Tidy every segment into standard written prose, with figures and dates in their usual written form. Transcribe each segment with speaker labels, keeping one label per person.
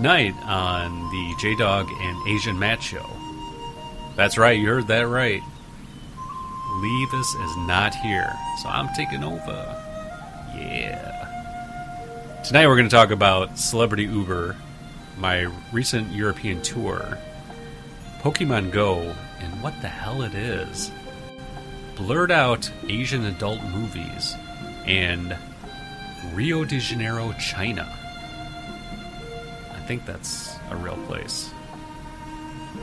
Speaker 1: Tonight on the JDawg and Aisian Matt show. That's right, you heard that right. Leevis is not here, so I'm taking over. Yeah. Tonight we're going to talk about Celebrity Uber, my recent European tour, Pokemon Go, and what the hell it is, blurred out Asian adult movies, and Rio de Janeiro, China. I think that's a real place.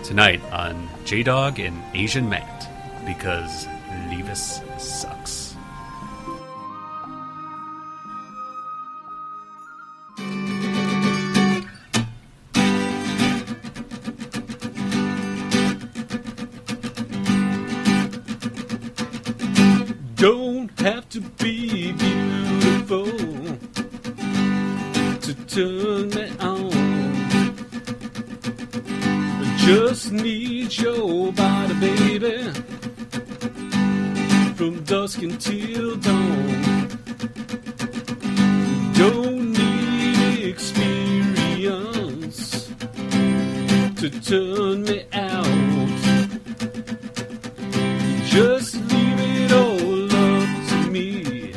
Speaker 1: Tonight on JDawg and Aisian Matt, because Leevis sucks.
Speaker 2: Don't have to be beautiful to turn me on. Just need your body, baby, from dusk until dawn. Don't need experience to turn me out. Just leave it all up to me.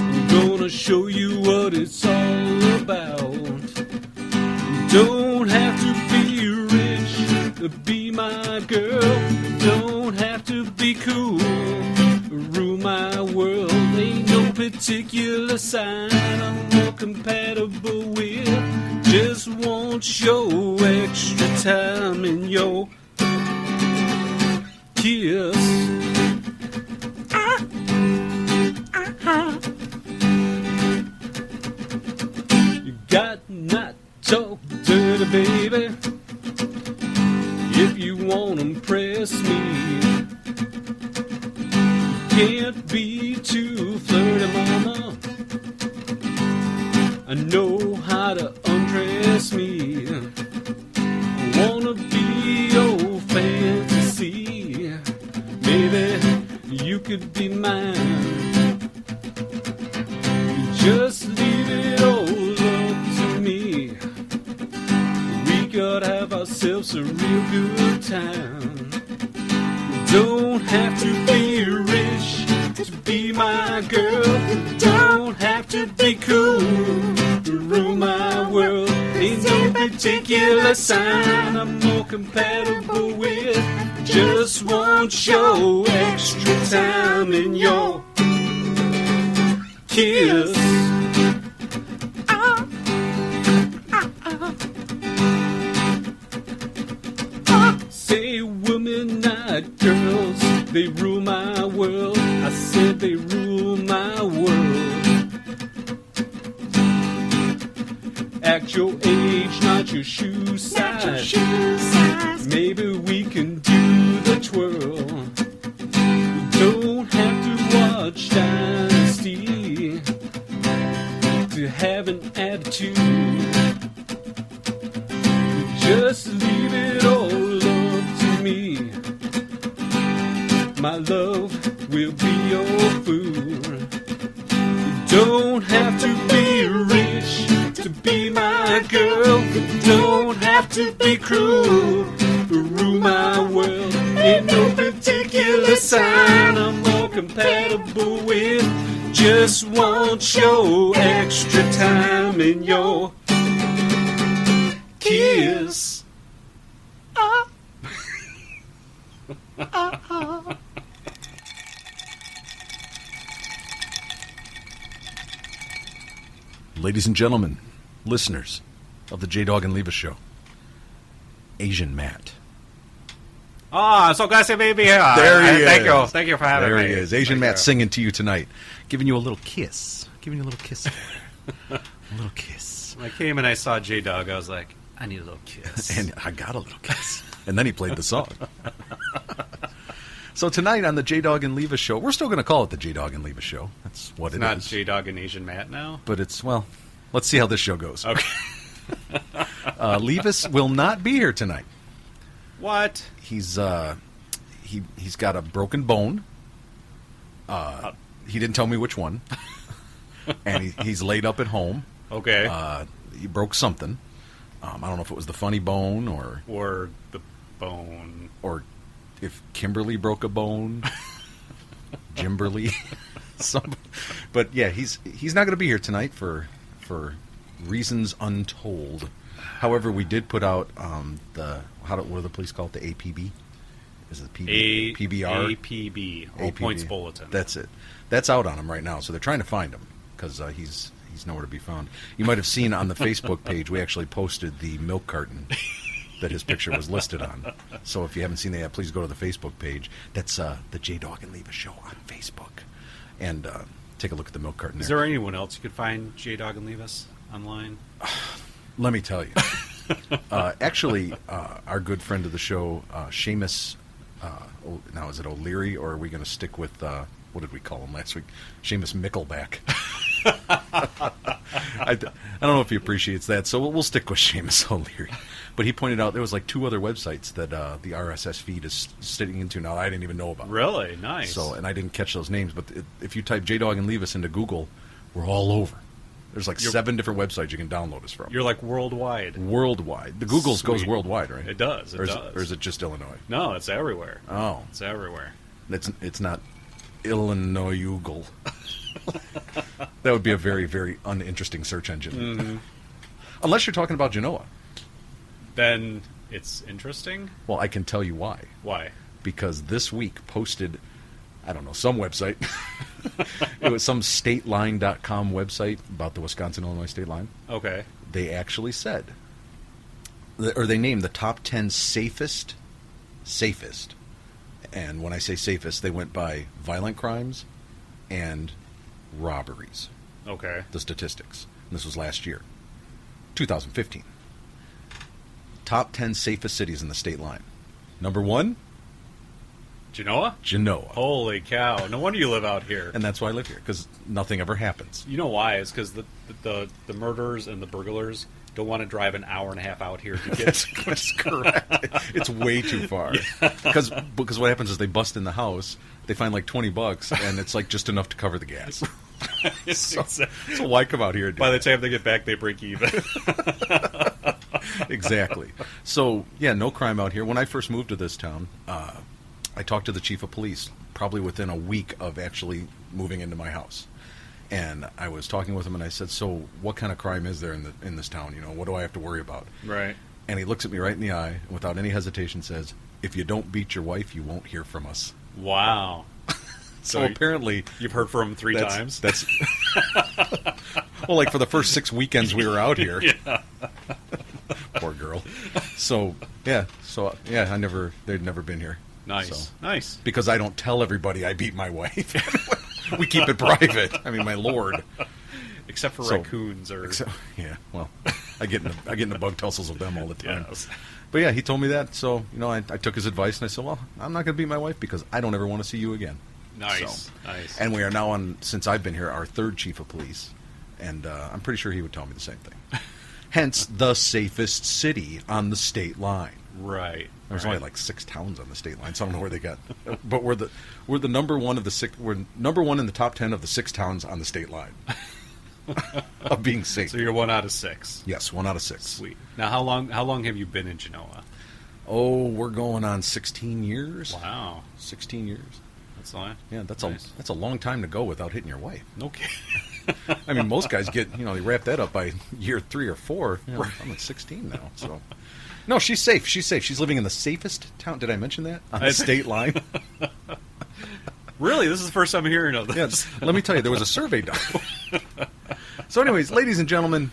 Speaker 2: I'm gonna show you what it's all about. Don't have to be rich to be my girl. Don't have to be cool, rule my world. Ain't no particular sign I'm more compatible with. Just want your extra time and your kiss. You got not talk dirty, baby. If you wanna impress me, can't be too flirty, mama. I know how to undress me. I wanna be your fantasy. Maybe you could be mine. Just leave it all up to me. We could have ourselves a real good time. Don't have to be rich to be my girl. Don't have to be cool to rule my world. Ain't no particular sign I'm more compatible with. Just want your extra time and your kiss. Say women, not girls, they rule my world. I said they rule my world. Act your age, not your shoe size. Maybe we can do the twirl. Don't have to watch Dynasty to have an attitude. Just leave it all up to me. My love will be your food. Don't have to be rich to be my girl. Don't have to be cruel to rule my world. Ain't no particular sign I'm more compatible with. Just want your extra time and your kiss.
Speaker 3: Ladies and gentlemen, listeners of the JDawg and Leevis show, Aisian Matt.
Speaker 1: Oh, I'm so glad to be here.
Speaker 3: There he is.
Speaker 1: Thank you for having me.
Speaker 3: There he is. Aisian Matt singing to you tonight, giving you a little kiss. Giving you a little kiss. A little kiss.
Speaker 1: When I came and I saw JDawg, I was like, I need a little kiss.
Speaker 3: And I got a little kiss. And then he played the song. So tonight on the JDawg and Leevis show, we're still going to call it the JDawg and Leevis show. That's what
Speaker 1: it's
Speaker 3: it
Speaker 1: not
Speaker 3: is.
Speaker 1: JDawg and Aisian Matt now?
Speaker 3: But it's, well, let's see how this show goes.
Speaker 1: Okay.
Speaker 3: Leevis will not be here tonight.
Speaker 1: What?
Speaker 3: He's got a broken bone. He didn't tell me which one. And he's laid up at home.
Speaker 1: Okay.
Speaker 3: He broke something. I don't know if it was the funny bone or
Speaker 1: the bone.
Speaker 3: Or if Kimberly broke a bone. Jimberly. But yeah, he's not going to be here tonight for reasons untold. However, we did put out what do the police call it? The APB? Is it PBR?
Speaker 1: APB, All Points Bulletin.
Speaker 3: That's it. That's out on him right now, so they're trying to find him because he's nowhere to be found. You might have seen on the Facebook page we actually posted the milk carton that his picture was listed on. So if you haven't seen that, please go to the Facebook page. That's the JDawg and Leevis show on Facebook, and take a look at the milk carton.
Speaker 1: Is there anyone else you could find JDawg and Leevis online?
Speaker 3: Let me tell you. Actually, our good friend of the show, Seamus, now is it O'Leary, or are we going to stick with, what did we call him last week? Seamus Mickleback. I don't know if he appreciates that, so we'll stick with Seamus O'Leary. But he pointed out there was like 2 other websites that the RSS feed is sitting into now that I didn't even know about.
Speaker 1: Really? Nice.
Speaker 3: So, and I didn't catch those names, but if you type JDawg and Leevis into Google, we're all over. There's like 7 different websites you can download us from.
Speaker 1: You're like worldwide.
Speaker 3: Worldwide. The Google's goes worldwide, right?
Speaker 1: It does.
Speaker 3: Or is it just Illinois?
Speaker 1: No, it's everywhere.
Speaker 3: Oh.
Speaker 1: It's everywhere.
Speaker 3: It's not Illinois Google. That would be a very, very uninteresting search engine.
Speaker 1: Mm-hmm.
Speaker 3: Unless you're talking about Genoa.
Speaker 1: Then it's interesting?
Speaker 3: Well, I can tell you why.
Speaker 1: Why?
Speaker 3: Because this week posted, I don't know, some website. It was some stateline.com website about the Wisconsin-Illinois state line.
Speaker 1: Okay.
Speaker 3: They actually said, or they named the top 10 safest, and when I say safest, they went by violent crimes and robberies.
Speaker 1: Okay.
Speaker 3: The statistics. And this was last year, 2015. Top 10 safest cities in the state line. Number 1,
Speaker 1: Genoa?
Speaker 3: Genoa.
Speaker 1: Holy cow. No wonder you live out here.
Speaker 3: And that's why I live here, because nothing ever happens.
Speaker 1: You know why? It's because the murderers and the burglars don't want to drive an hour and a half out here to get...
Speaker 3: That's correct. It's way too far. Yeah. Because what happens is they bust in the house, they find like $20, and it's like just enough to cover the gas. So why come out here?
Speaker 1: By the time they get back, they break even.
Speaker 3: Exactly. So, yeah, no crime out here. When I first moved to this town, I talked to the chief of police probably within a week of actually moving into my house. And I was talking with him, and I said, so what kind of crime is there in this town? You know, what do I have to worry about?
Speaker 1: Right.
Speaker 3: And he looks at me right in the eye, and without any hesitation says, if you don't beat your wife, you won't hear from us.
Speaker 1: Wow.
Speaker 3: So apparently...
Speaker 1: You've heard from him 3 times?
Speaker 3: That's well, like for the first 6 weekends we were out here.
Speaker 1: Yeah.
Speaker 3: Poor girl. So, yeah, they'd never been here.
Speaker 1: Nice.
Speaker 3: So,
Speaker 1: nice.
Speaker 3: Because I don't tell everybody I beat my wife. We keep it private. I mean, my lord.
Speaker 1: Except for raccoons or...
Speaker 3: yeah, well, I get in the bug tussles with them all the time.
Speaker 1: Yes.
Speaker 3: But yeah, he told me that, so, you know, I took his advice, and I said, well, I'm not going to beat my wife because I don't ever want to see you again.
Speaker 1: Nice,
Speaker 3: so,
Speaker 1: nice.
Speaker 3: And we are now on, since I've been here, our 3rd chief of police, and I'm pretty sure he would tell me the same thing. Hence, the safest city on the state line.
Speaker 1: Right.
Speaker 3: There's only like 6 towns on the state line, so I don't know where they got. But we're the number one of the 6. We're number 1 in the top 10 of the 6 towns on the state line of being safe.
Speaker 1: So you're 1 out of 6.
Speaker 3: Yes, 1 out of 6.
Speaker 1: Sweet. Now, how long have you been in Genoa?
Speaker 3: Oh, we're going on 16 years.
Speaker 1: Wow,
Speaker 3: 16 years.
Speaker 1: That's a lot.
Speaker 3: Yeah, that's
Speaker 1: nice.
Speaker 3: That's a long time to go without hitting your wife.
Speaker 1: No kidding.
Speaker 3: I mean, most guys get, they wrap that up by year 3 or 4. Right. I'm at 16 now, so. No, she's safe. She's living in the safest town. Did I mention that? On the state line.
Speaker 1: Really? This is the first time I'm hearing of this.
Speaker 3: Yeah, let me tell you, there was a survey done. So anyways, ladies and gentlemen,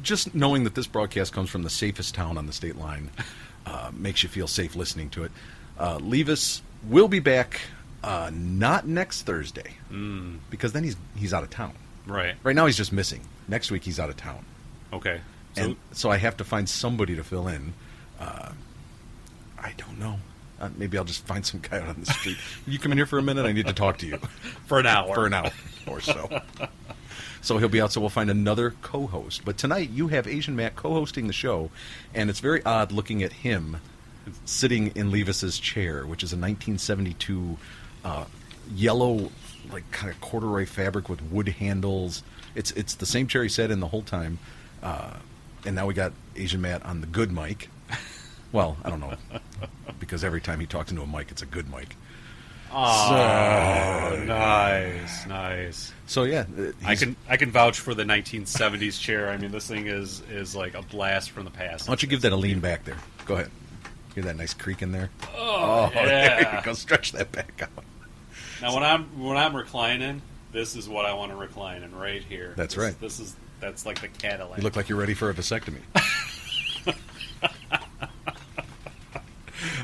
Speaker 3: just knowing that this broadcast comes from the safest town on the state line makes you feel safe listening to it. Leevis will be back not next Thursday, because then he's out of town.
Speaker 1: Right.
Speaker 3: Right now he's just missing. Next week he's out of town.
Speaker 1: Okay.
Speaker 3: So I have to find somebody to fill in. I don't know. Maybe I'll just find some guy out on the street. You come in here for a minute. I need to talk to you.
Speaker 1: For an hour.
Speaker 3: For an hour or so. So he'll be out, so we'll find another co-host. But tonight you have Aisian Matt co-hosting the show, and it's very odd looking at him sitting in Leevis's chair, which is a 1972 yellow, like kind of corduroy fabric with wood handles. It's the same chair he sat in the whole time. And now we got Aisian Matt on the good mic. Well, I don't know, because every time he talks into a mic, it's a good mic.
Speaker 1: Oh, nice.
Speaker 3: So yeah,
Speaker 1: I can vouch for the 1970s chair. I mean, this thing is like a blast from the past.
Speaker 3: Why don't you give that a lean back there? Go ahead. Give that nice creak in there.
Speaker 1: Oh yeah.
Speaker 3: There you go. Stretch that back out.
Speaker 1: Now, when I'm reclining, this is what I want to recline in right here.
Speaker 3: That's right.
Speaker 1: That's like the Cadillac.
Speaker 3: You look like you're ready for a vasectomy.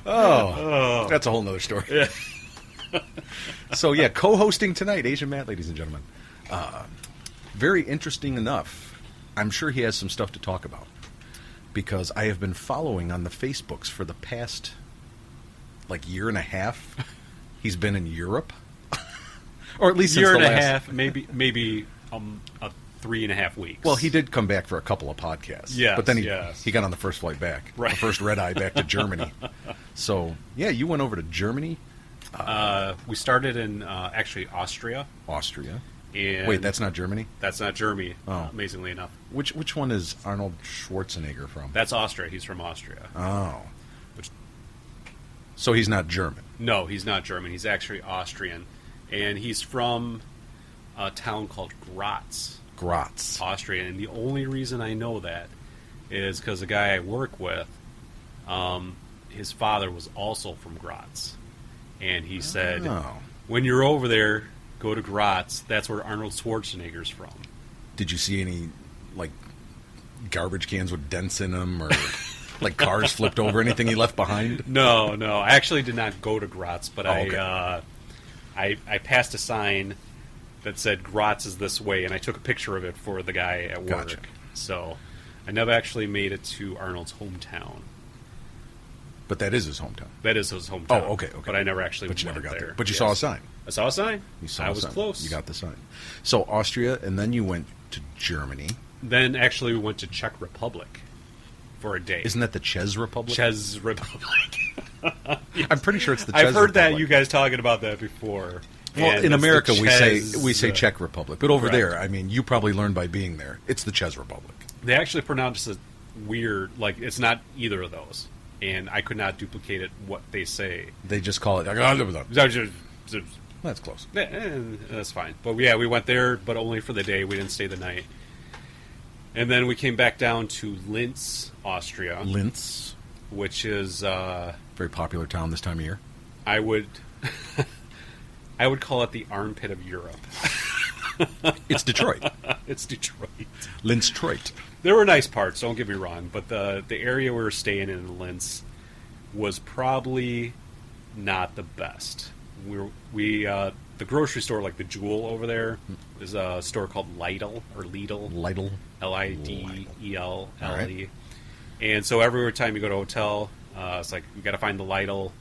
Speaker 3: Oh, that's a whole nother story.
Speaker 1: Yeah.
Speaker 3: So yeah, co-hosting tonight, Aisian Matt, ladies and gentlemen. Very interesting enough. I'm sure he has some stuff to talk about because I have been following on the Facebooks for the past year and a half. He's been in Europe, or at least
Speaker 1: year
Speaker 3: since
Speaker 1: and
Speaker 3: the
Speaker 1: a
Speaker 3: last...
Speaker 1: half, maybe 3.5 weeks.
Speaker 3: Well, he did come back for a couple of podcasts.
Speaker 1: Yes,
Speaker 3: but then he got on the first flight back,
Speaker 1: right.
Speaker 3: The first red eye back to Germany. So yeah, you went over to Germany.
Speaker 1: We started in actually Austria. And
Speaker 3: wait, that's not Germany?
Speaker 1: That's not Germany.
Speaker 3: Oh.
Speaker 1: Amazingly enough.
Speaker 3: Which one is Arnold Schwarzenegger from?
Speaker 1: That's Austria. He's from Austria.
Speaker 3: Oh. So he's not German?
Speaker 1: No, he's not German. He's actually Austrian. And he's from a town called Graz, Austria. And the only reason I know that is because the guy I work with, his father was also from Graz. And he said, when you're over there, go to Graz. That's where Arnold Schwarzenegger's from.
Speaker 3: Did you see any, garbage cans with dents in them or, cars flipped over, anything he left behind?
Speaker 1: No. I actually did not go to Graz, but
Speaker 3: okay.
Speaker 1: I passed a sign that said Graz is this way, and I took a picture of it for the guy at work.
Speaker 3: Gotcha.
Speaker 1: So I never actually made it to Arnold's hometown.
Speaker 3: But that is his hometown.
Speaker 1: That is his hometown.
Speaker 3: Oh, okay.
Speaker 1: But I never actually
Speaker 3: But you
Speaker 1: went
Speaker 3: never got
Speaker 1: there.
Speaker 3: But you saw a sign.
Speaker 1: I saw a sign. I was
Speaker 3: sign.
Speaker 1: close.
Speaker 3: You got the sign. So Austria, and then you went to Germany.
Speaker 1: Then actually we went to Czech Republic for a day.
Speaker 3: Isn't that the Czech Republic?
Speaker 1: Czech Republic. Yes.
Speaker 3: I'm pretty sure it's the Czech
Speaker 1: I've heard
Speaker 3: Republic.
Speaker 1: that you guys talking about that before.
Speaker 3: Well,
Speaker 1: And
Speaker 3: in
Speaker 1: it's
Speaker 3: America
Speaker 1: the
Speaker 3: we say Czech Republic, but over
Speaker 1: Correct.
Speaker 3: there, I mean, you probably learned by being there. It's the Czech Republic.
Speaker 1: They actually pronounce it weird, it's not either of those. And I could not duplicate it what they say.
Speaker 3: They just call it. That's close.
Speaker 1: That's fine. But yeah, we went there, but only for the day. We didn't stay the night. And then we came back down to Linz, Austria.
Speaker 3: Linz,
Speaker 1: which is
Speaker 3: very popular town this time of year.
Speaker 1: I would call it the armpit of Europe.
Speaker 3: It's Detroit.
Speaker 1: It's Detroit.
Speaker 3: Linz, Detroit.
Speaker 1: There were nice parts, don't get me wrong, but the area we were staying in Linz was probably not the best. The grocery store, like the Jewel over there, is a store called Lidl or Lidl.
Speaker 3: Lidl.
Speaker 1: Lidel.
Speaker 3: Right.
Speaker 1: And so every time you go to a hotel, it's like you got to find the Lidl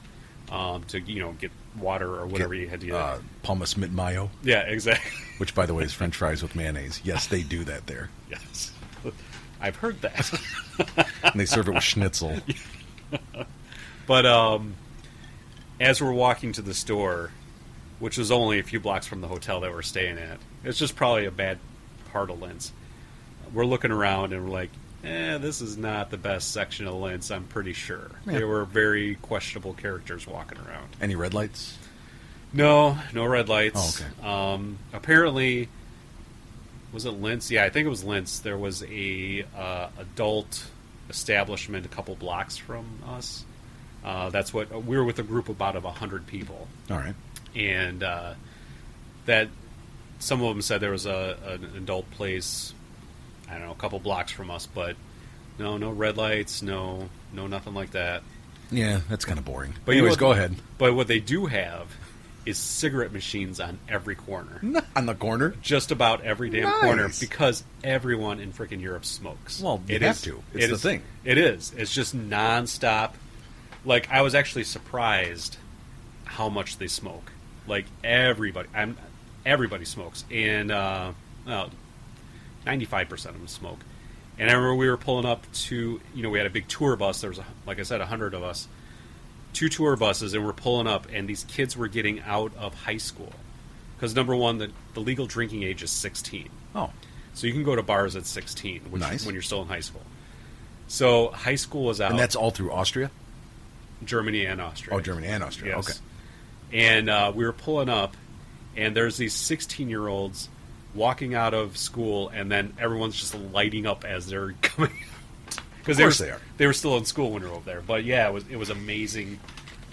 Speaker 1: to get water or whatever you had to get.
Speaker 3: Pommes mit mayo.
Speaker 1: Yeah, exactly.
Speaker 3: Which, by the way, is French fries with mayonnaise. Yes, they do that there.
Speaker 1: Yes. I've heard that.
Speaker 3: And they serve it with schnitzel.
Speaker 1: But as we're walking to the store, which was only a few blocks from the hotel that we're staying at, it's just probably a bad part of Linz. We're looking around and we're like, this is not the best section of Linz, I'm pretty sure.
Speaker 3: Yeah.
Speaker 1: There were very questionable characters walking around.
Speaker 3: Any red lights?
Speaker 1: No red lights.
Speaker 3: Oh, okay.
Speaker 1: Apparently, was it Linz? Yeah, I think it was Linz. There was a adult establishment a couple blocks from us. That's what we were with a group of about 100 people.
Speaker 3: All right.
Speaker 1: And that some of them said there was an adult place, I don't know, a couple blocks from us, but no red lights, no nothing like that.
Speaker 3: Yeah, that's kind of boring.
Speaker 1: But
Speaker 3: anyways, go ahead.
Speaker 1: But what they do have is cigarette machines on every corner.
Speaker 3: On the corner?
Speaker 1: Just about every damn corner, because everyone in freaking Europe smokes.
Speaker 3: Well, you have to. It's the thing.
Speaker 1: It is. It's just nonstop. Like, I was actually surprised how much they smoke. Like, everybody smokes. And 95% of them smoke. And I remember we were pulling up to, we had a big tour bus. There was, like I said, 100 of us. 2 tour buses, and we're pulling up, and these kids were getting out of high school. Because, number one, the legal drinking age is 16.
Speaker 3: Oh.
Speaker 1: So you can go to bars at 16
Speaker 3: Nice.
Speaker 1: when you're still in high school. So high school was out.
Speaker 3: And that's all through Austria?
Speaker 1: Germany and Austria.
Speaker 3: Oh, Germany and Austria.
Speaker 1: Yes.
Speaker 3: Okay.
Speaker 1: And we were pulling up, and there's these 16-year-olds walking out of school, and then everyone's just lighting up as they're coming out. Because they were still in school when we were over there. But yeah, it was amazing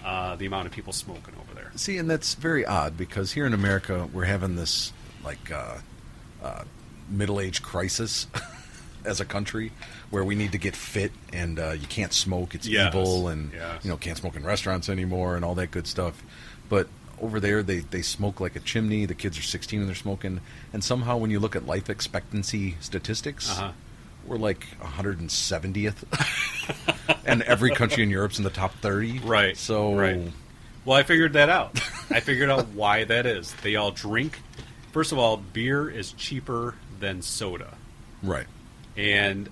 Speaker 1: the amount of people smoking over there.
Speaker 3: See, and that's very odd because here in America we're having this middle-age crisis as a country where we need to get fit and you can't smoke, it's evil, and can't smoke in restaurants anymore and all that good stuff. But over there they smoke like a chimney. The kids are 16 and they're smoking, and somehow when you look at life expectancy statistics, we're like 170th, and every country in Europe's in the top 30.
Speaker 1: Right.
Speaker 3: So,
Speaker 1: well, I figured that out. I figured out why that is. They all drink. First of all, beer is cheaper than soda.
Speaker 3: Right.
Speaker 1: And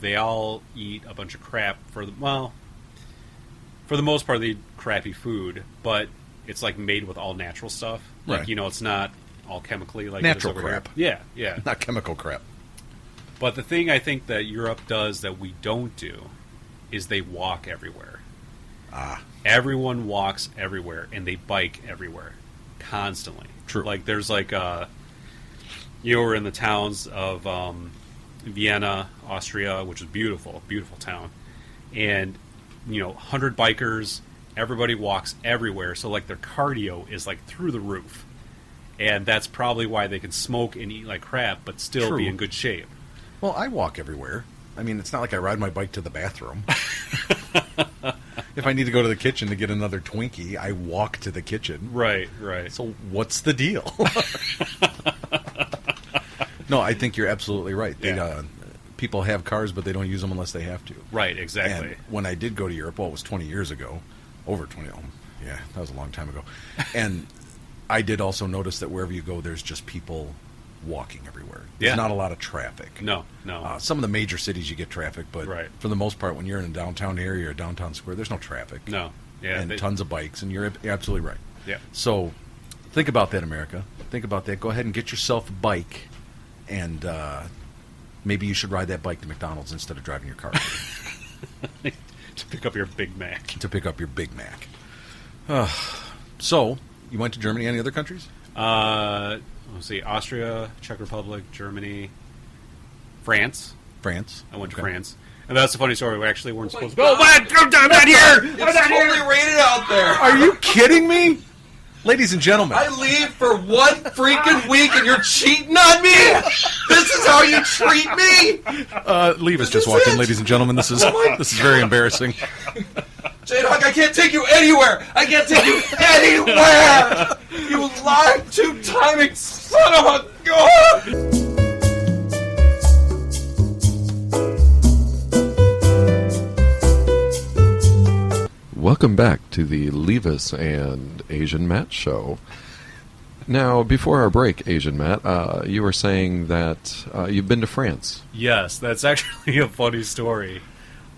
Speaker 1: they all eat a bunch of crap for the most part they eat crappy food, but it's like made with all natural stuff. Like,
Speaker 3: right.
Speaker 1: It's not all chemically like
Speaker 3: natural
Speaker 1: it is over
Speaker 3: crap.
Speaker 1: Here. Yeah.
Speaker 3: Not chemical crap.
Speaker 1: But the thing I think that Europe does that we don't do is they walk everywhere. Everyone walks everywhere, and they bike everywhere, constantly.
Speaker 3: True.
Speaker 1: Like there's we're in the towns of Vienna, Austria, which is beautiful town, and 100 bikers. Everybody walks everywhere, so like their cardio is like through the roof, and that's probably why they can smoke and eat like crap, but still be in good shape.
Speaker 3: Well, I walk everywhere. I mean, it's not like I ride my bike to the bathroom. If I need to go to the kitchen to get another Twinkie, I walk to the kitchen.
Speaker 1: Right.
Speaker 3: So what's the deal? No, I think you're absolutely right. People have cars, but they don't use them unless they have to.
Speaker 1: Right, exactly.
Speaker 3: And when I did go to Europe, it was 20 years ago. Over 20. Yeah, that was a long time ago. And I did also notice that wherever you go, there's just people walking everywhere. There's not a lot of traffic.
Speaker 1: No.
Speaker 3: Some of the major cities you get traffic, but for the most part, when you're in a downtown area or a downtown square, there's no traffic.
Speaker 1: No. Yeah.
Speaker 3: And tons of bikes, and you're absolutely right.
Speaker 1: Yeah.
Speaker 3: So think about that, America. Think about that. Go ahead and get yourself a bike, and maybe you should ride that bike to McDonald's instead of driving your car.
Speaker 1: To pick up your Big Mac.
Speaker 3: So, you went to Germany. Any other countries?
Speaker 1: Let's see. Austria, Czech Republic, Germany, France. I went to France. And that's a funny story. We actually weren't supposed to go. I'm not here!
Speaker 4: It's totally rated out there.
Speaker 3: Are you kidding me? Ladies and gentlemen.
Speaker 4: I leave for 1 freaking week and you're cheating on me? This is how you treat me?
Speaker 3: Leevis just walked in, ladies and gentlemen. This is very embarrassing.
Speaker 4: JDawg, I can't take you anywhere. I can't take you anywhere. You lied two-timing son of a gun.
Speaker 5: Welcome back to the Leevis and Aisian Matt show. Now, before our break, Aisian Matt, you were saying that you've been to France.
Speaker 1: Yes, that's actually a funny story.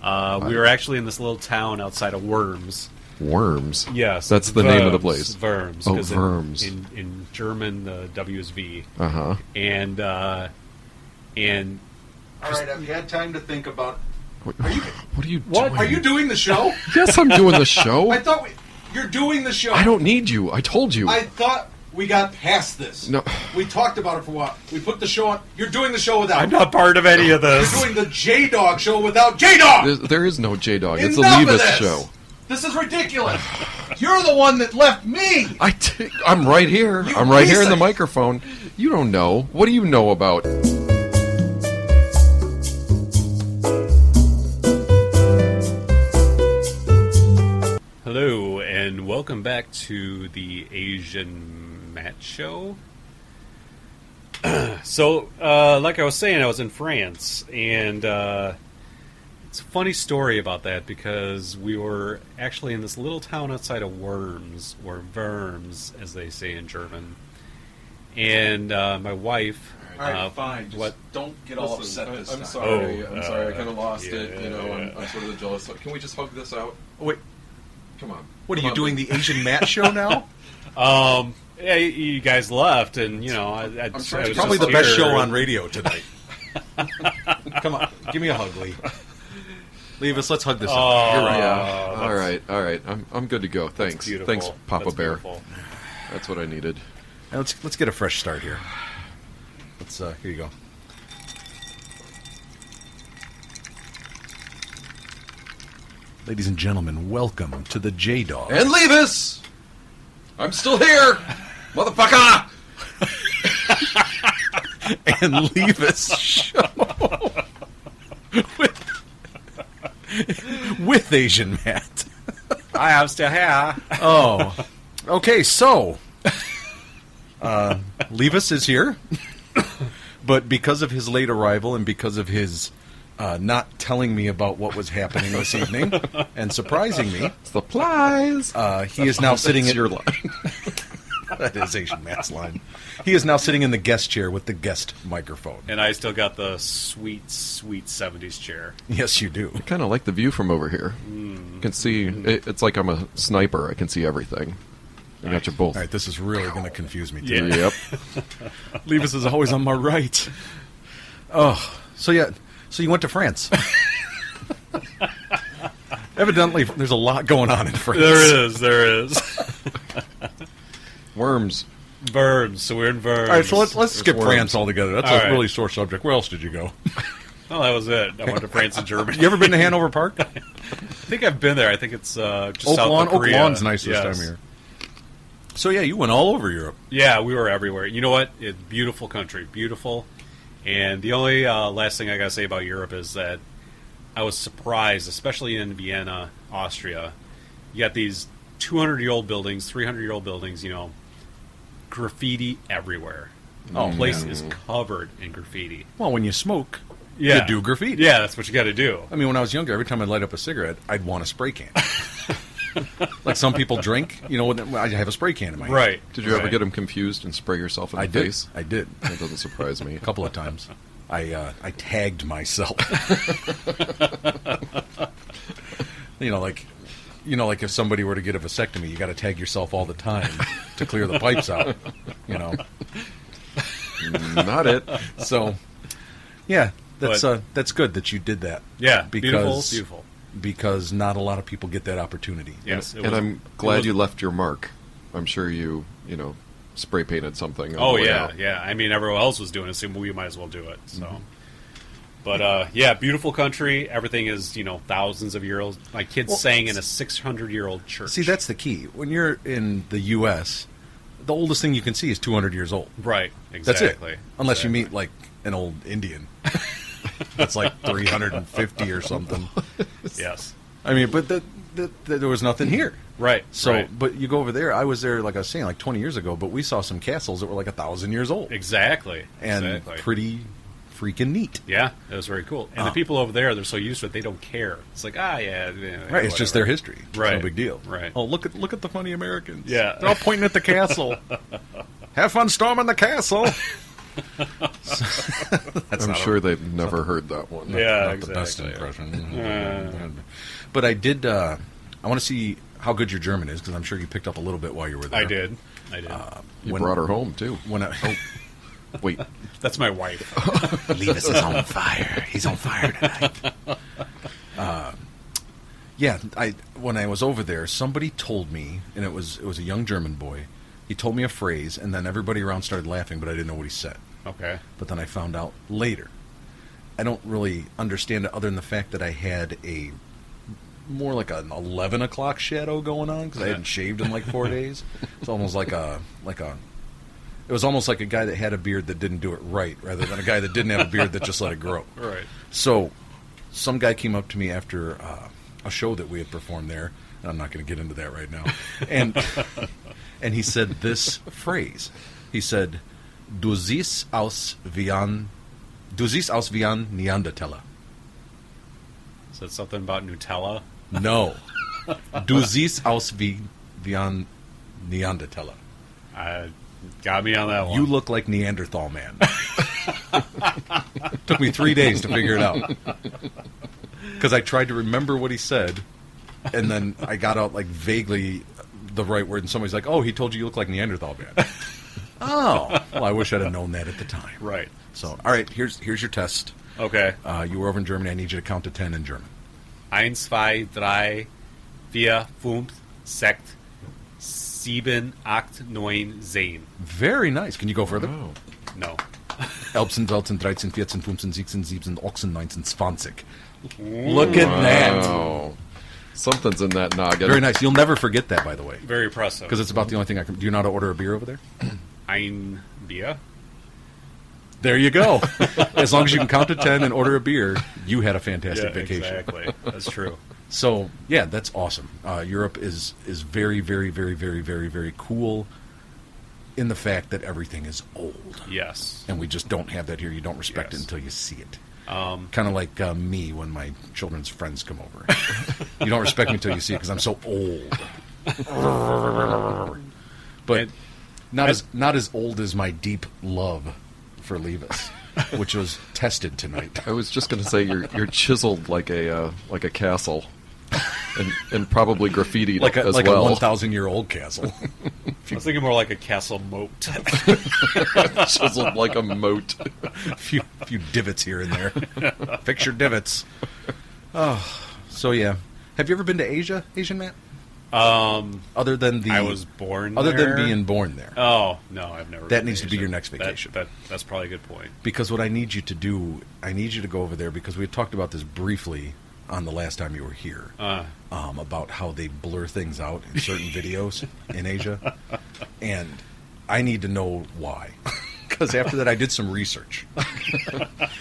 Speaker 1: We were actually in this little town outside of Worms.
Speaker 5: Worms?
Speaker 1: Yes.
Speaker 5: That's the name of the place.
Speaker 1: Worms.
Speaker 5: Oh, Worms.
Speaker 1: In German, the W is V.
Speaker 5: Uh-huh.
Speaker 1: And
Speaker 4: all right, I've had time to think about.
Speaker 5: What are you
Speaker 4: What?
Speaker 5: doing?
Speaker 4: Are you doing the show?
Speaker 5: Yes, I'm doing the show.
Speaker 4: I thought you're doing the show.
Speaker 5: I don't need you. I told you.
Speaker 4: I thought we got past this.
Speaker 5: No.
Speaker 4: We talked about it for a while. We put the show on. You're doing the show without.
Speaker 1: I'm not part of any of this.
Speaker 4: You're doing the JDawg show without JDawg.
Speaker 5: There is no JDawg. It's a
Speaker 4: Enough of
Speaker 5: Leevis
Speaker 4: this.
Speaker 5: show.
Speaker 4: This is ridiculous. You're the one that left me.
Speaker 5: I'm right here.
Speaker 4: You
Speaker 5: I'm right here in the
Speaker 4: racist.
Speaker 5: microphone. You don't know. What do you know about?
Speaker 1: Hello, and welcome back to the Aisian Matt show. So, like I was saying, I was in France, and it's a funny story about that because we were actually in this little town outside of Worms, or Worms, as they say in German. And my wife...
Speaker 4: All right, fine. Just
Speaker 1: what?
Speaker 4: don't get all upset this time.
Speaker 5: I'm sorry.
Speaker 1: Oh,
Speaker 5: I'm sorry. I kind of lost
Speaker 1: yeah,
Speaker 5: it. You know, I'm sort of jealous. Can we just hug this out?
Speaker 3: Wait,
Speaker 5: Come on.
Speaker 3: what are
Speaker 5: Come
Speaker 3: you
Speaker 5: on,
Speaker 3: doing?
Speaker 5: babe.
Speaker 3: The Asian Matt show now?
Speaker 1: Yeah, you guys left, and, you know, I was
Speaker 5: trying to-
Speaker 3: Probably
Speaker 1: just
Speaker 3: the best
Speaker 1: here.
Speaker 3: show on radio tonight. Come on, give me a hug, Lee. Leevis, let's hug this
Speaker 1: Oh,
Speaker 3: up. You're right.
Speaker 5: Yeah. All right. I'm good to go. Thanks.
Speaker 1: Beautiful.
Speaker 5: Thanks, Papa
Speaker 1: That's
Speaker 5: Bear.
Speaker 1: beautiful.
Speaker 5: That's what I needed.
Speaker 3: Now let's get a fresh start here. Let's here you go. Ladies and gentlemen, welcome to the JDawg.
Speaker 5: And Leevis! I'm still here! Motherfucker!
Speaker 3: And Leevis show with Aisian Matt.
Speaker 1: I am still here.
Speaker 3: Oh, okay. So, Leevis is here, but because of his late arrival and because of his not telling me about what was happening this evening and surprising me,
Speaker 5: Supplies!
Speaker 3: he is now sitting
Speaker 5: That's
Speaker 3: in
Speaker 5: your line.
Speaker 3: that is Aisian Matt's line. He is now sitting in the guest chair with the guest microphone.
Speaker 1: And I still got the sweet, sweet 70s chair.
Speaker 3: Yes, you do.
Speaker 5: I kind of like the view from over here. You can see, it's like I'm a sniper. I can see everything. I got you both.
Speaker 3: All right, this is really going to confuse me.
Speaker 1: Yeah.
Speaker 3: Too.
Speaker 5: Yep.
Speaker 3: Leevis is always on my right. Oh, so yeah. So you went to France. Evidently, there's a lot going on in France.
Speaker 1: There is.
Speaker 5: Worms.
Speaker 1: Verbs, so we're in verbs.
Speaker 3: All right, so let's skip
Speaker 5: worms.
Speaker 3: France altogether. That's
Speaker 1: All
Speaker 3: a
Speaker 1: right.
Speaker 3: really sore subject. Where else did you go?
Speaker 1: Well, that was it. I went to France and Germany.
Speaker 3: You ever been to Hanover Park?
Speaker 1: I think I've been there. I think it's just
Speaker 3: Oak
Speaker 1: south
Speaker 3: Lawn.
Speaker 1: of
Speaker 3: Oak
Speaker 1: Korea.
Speaker 3: Lawn's nice this
Speaker 1: Yes.
Speaker 3: time of year. So yeah, you went all over Europe.
Speaker 1: Yeah, we were everywhere. You know what? It's beautiful country, beautiful. And the only last thing I gotta say about Europe is that I was surprised, especially in Vienna, Austria. You got these 200-year-old buildings, 300-year-old buildings. You know, graffiti everywhere.
Speaker 3: Oh,
Speaker 1: The place
Speaker 3: man.
Speaker 1: is covered in graffiti.
Speaker 3: Well, when you smoke,
Speaker 1: Yeah,
Speaker 3: you do graffiti.
Speaker 1: Yeah, that's what you got to do.
Speaker 3: I mean, when I was younger, every time I'd light up a cigarette, I'd want a spray can. Like some people drink, you know, I have a spray can in my hand.
Speaker 1: Right.
Speaker 5: Did you ever
Speaker 1: right.
Speaker 5: get them confused and spray yourself in the
Speaker 3: I did.
Speaker 5: face?
Speaker 3: I did.
Speaker 5: That doesn't surprise me.
Speaker 3: A couple of times. I tagged myself. like if somebody were to get a vasectomy, you got to tag yourself all the time to clear the pipes out. You know.
Speaker 5: Not it.
Speaker 3: So, yeah, that's good that you did that.
Speaker 1: Yeah,
Speaker 3: because
Speaker 1: beautiful.
Speaker 3: because not a lot of people get that opportunity.
Speaker 1: Yes,
Speaker 5: And I'm glad you left your mark. I'm sure you spray painted something. on
Speaker 1: Oh
Speaker 5: the way
Speaker 1: yeah,
Speaker 5: out.
Speaker 1: yeah. I mean, everyone else was doing it, so we might as well do it. So, but yeah, beautiful country. Everything is thousands of years old. My kids sang in a 600-year-old church.
Speaker 3: See, that's the key. When you're in the U.S., the oldest thing you can see is 200 years old.
Speaker 1: right.
Speaker 3: That's
Speaker 1: Exactly.
Speaker 3: it. Unless you
Speaker 1: Exactly.
Speaker 3: meet like an old Indian. That's like 350 or something.
Speaker 1: Yes.
Speaker 3: I mean, but there was nothing here.
Speaker 1: Right.
Speaker 3: So,
Speaker 1: right.
Speaker 3: but you go over there. I was there, like I was saying, like 20 years ago. But we saw some castles that were like 1,000 years old
Speaker 1: Exactly.
Speaker 3: and
Speaker 1: exactly.
Speaker 3: pretty freaking neat.
Speaker 1: Yeah, it was very cool. And the people over there, they're so used to it, they don't care. It's like, yeah,
Speaker 3: Right, it's just their history. It's
Speaker 1: Right.
Speaker 3: no big deal.
Speaker 1: Right.
Speaker 3: Oh, look at the funny Americans.
Speaker 1: Yeah.
Speaker 3: They're all pointing at the castle. Have fun storming the castle. That's
Speaker 5: I'm
Speaker 3: not
Speaker 5: sure they've never heard that one.
Speaker 1: Yeah,
Speaker 3: not
Speaker 1: exactly.
Speaker 3: the best impression. But I did. I want to see how good your German is because I'm sure you picked up a little bit while you were there.
Speaker 1: I did.
Speaker 5: You
Speaker 3: When-
Speaker 5: brought her home too.
Speaker 3: When I,
Speaker 5: Wait,
Speaker 1: That's my wife.
Speaker 3: Leevis is on fire. He's on fire tonight. Yeah, when I was over there, somebody told me, and it was a young German boy. He told me a phrase, and then everybody around started laughing, but I didn't know what he said.
Speaker 1: Okay.
Speaker 3: But then I found out later. I don't really understand it other than the fact that I had a more like an 11 o'clock shadow going on because I hadn't shaved in like 4 days. It's almost like a. It was almost like a guy that had a beard that didn't do it right, rather than a guy that didn't have a beard that just let it grow.
Speaker 1: Right.
Speaker 3: So, some guy came up to me after a show that we had performed there. And I'm not going to get into that right now. And he said this phrase. He said, "Du siehst aus wie ein Neandertaler."
Speaker 1: Is that something about Nutella?
Speaker 3: No. Du siehst aus wie ein Neandertaler.
Speaker 1: Got me on that one.
Speaker 3: You look like Neanderthal man. Took me 3 days to figure it out. Because I tried to remember what he said, and then I got out like vaguely the right word, and somebody's like, "Oh, he told you look like Neanderthal man." Oh, well, I wish I'd have known that at the time.
Speaker 1: Right.
Speaker 3: So, all right, here's your test.
Speaker 1: Okay.
Speaker 3: You were over in Germany. I need you to count to 10 in German.
Speaker 1: 1, 2, 3, 4, 5, 6, 7, 8, 9, 10.
Speaker 3: Very nice. Can you go further?
Speaker 5: Oh.
Speaker 1: No.
Speaker 3: 11, 12, 13, 14, 15, 16, 17, 18, 19, 20. Look at that.
Speaker 5: Wow. Something's in that noggin.
Speaker 3: Very nice. You'll never forget that, by the way,
Speaker 1: Very impressive.
Speaker 3: because it's about the only thing I can. Do you know how to order a beer over there?
Speaker 1: Ein Bier?
Speaker 3: There you go. As long as you can count to 10 and order a beer, you had a fantastic
Speaker 1: Yeah,
Speaker 3: vacation.
Speaker 1: exactly. That's true.
Speaker 3: So yeah, that's awesome. Europe is very, very, very, very, very, very cool in the fact that everything is old,
Speaker 1: Yes.
Speaker 3: and we just don't have that here. You don't respect it
Speaker 1: Yes.
Speaker 3: until you see it.
Speaker 1: Um,
Speaker 3: Kind of like me when my children's friends come over. You don't respect me until you see it because I'm so old. But
Speaker 1: And-
Speaker 3: not as old as my deep love for Leevis, which was tested tonight.
Speaker 5: I was just going to say you're chiseled like a castle, and probably graffitied
Speaker 3: Like a
Speaker 5: as
Speaker 3: a
Speaker 5: well.
Speaker 3: 1,000-year-old castle.
Speaker 1: I was thinking more like a castle moat.
Speaker 5: Chiseled like a moat.
Speaker 3: a few divots here and there. Fix your divots. Oh, so yeah. Have you ever been to Asia, Asian Matt? Other than
Speaker 1: I was born
Speaker 3: other
Speaker 1: there.
Speaker 3: than being born there.
Speaker 1: Oh, no, I've never
Speaker 3: That
Speaker 1: been
Speaker 3: needs
Speaker 1: to
Speaker 3: to be
Speaker 1: Asia.
Speaker 3: your next vacation.
Speaker 1: That's probably a good point.
Speaker 3: Because what I need you to do, I need you to go over there because we had talked about this briefly on the last time you were here. About how they blur things out in certain videos in Asia. And I need to know why. Because after that I did some research.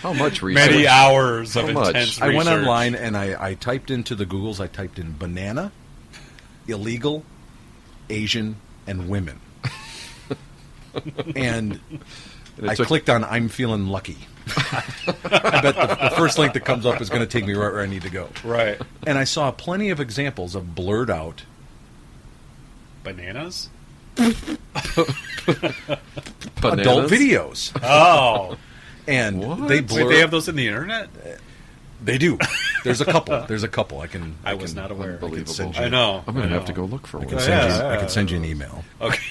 Speaker 5: How much research?
Speaker 1: Many hours of
Speaker 5: How much?
Speaker 1: intense
Speaker 3: I went
Speaker 1: research.
Speaker 3: online and I typed into the Googles, I typed in banana, illegal, Asian, and women. And
Speaker 5: And it
Speaker 3: I
Speaker 5: took-
Speaker 3: clicked on I'm feeling lucky. I bet the first link that comes up is going to take me right where I need to go.
Speaker 1: Right.
Speaker 3: And I saw plenty of examples of blurred out
Speaker 1: Bananas?
Speaker 3: adult
Speaker 5: Bananas?
Speaker 3: videos.
Speaker 1: Oh.
Speaker 3: And
Speaker 5: What?
Speaker 3: they
Speaker 1: Wait,
Speaker 3: blur.
Speaker 1: they have those in the internet?
Speaker 3: They do. There's a couple. There's a couple.
Speaker 1: I was not aware.
Speaker 3: I can
Speaker 5: Unbelievable.
Speaker 3: send you,
Speaker 1: I know.
Speaker 5: I'm going
Speaker 1: I
Speaker 5: to have to
Speaker 1: know.
Speaker 5: go look for one.
Speaker 3: I can send,
Speaker 1: Yeah,
Speaker 3: I can send you an email.
Speaker 1: Okay.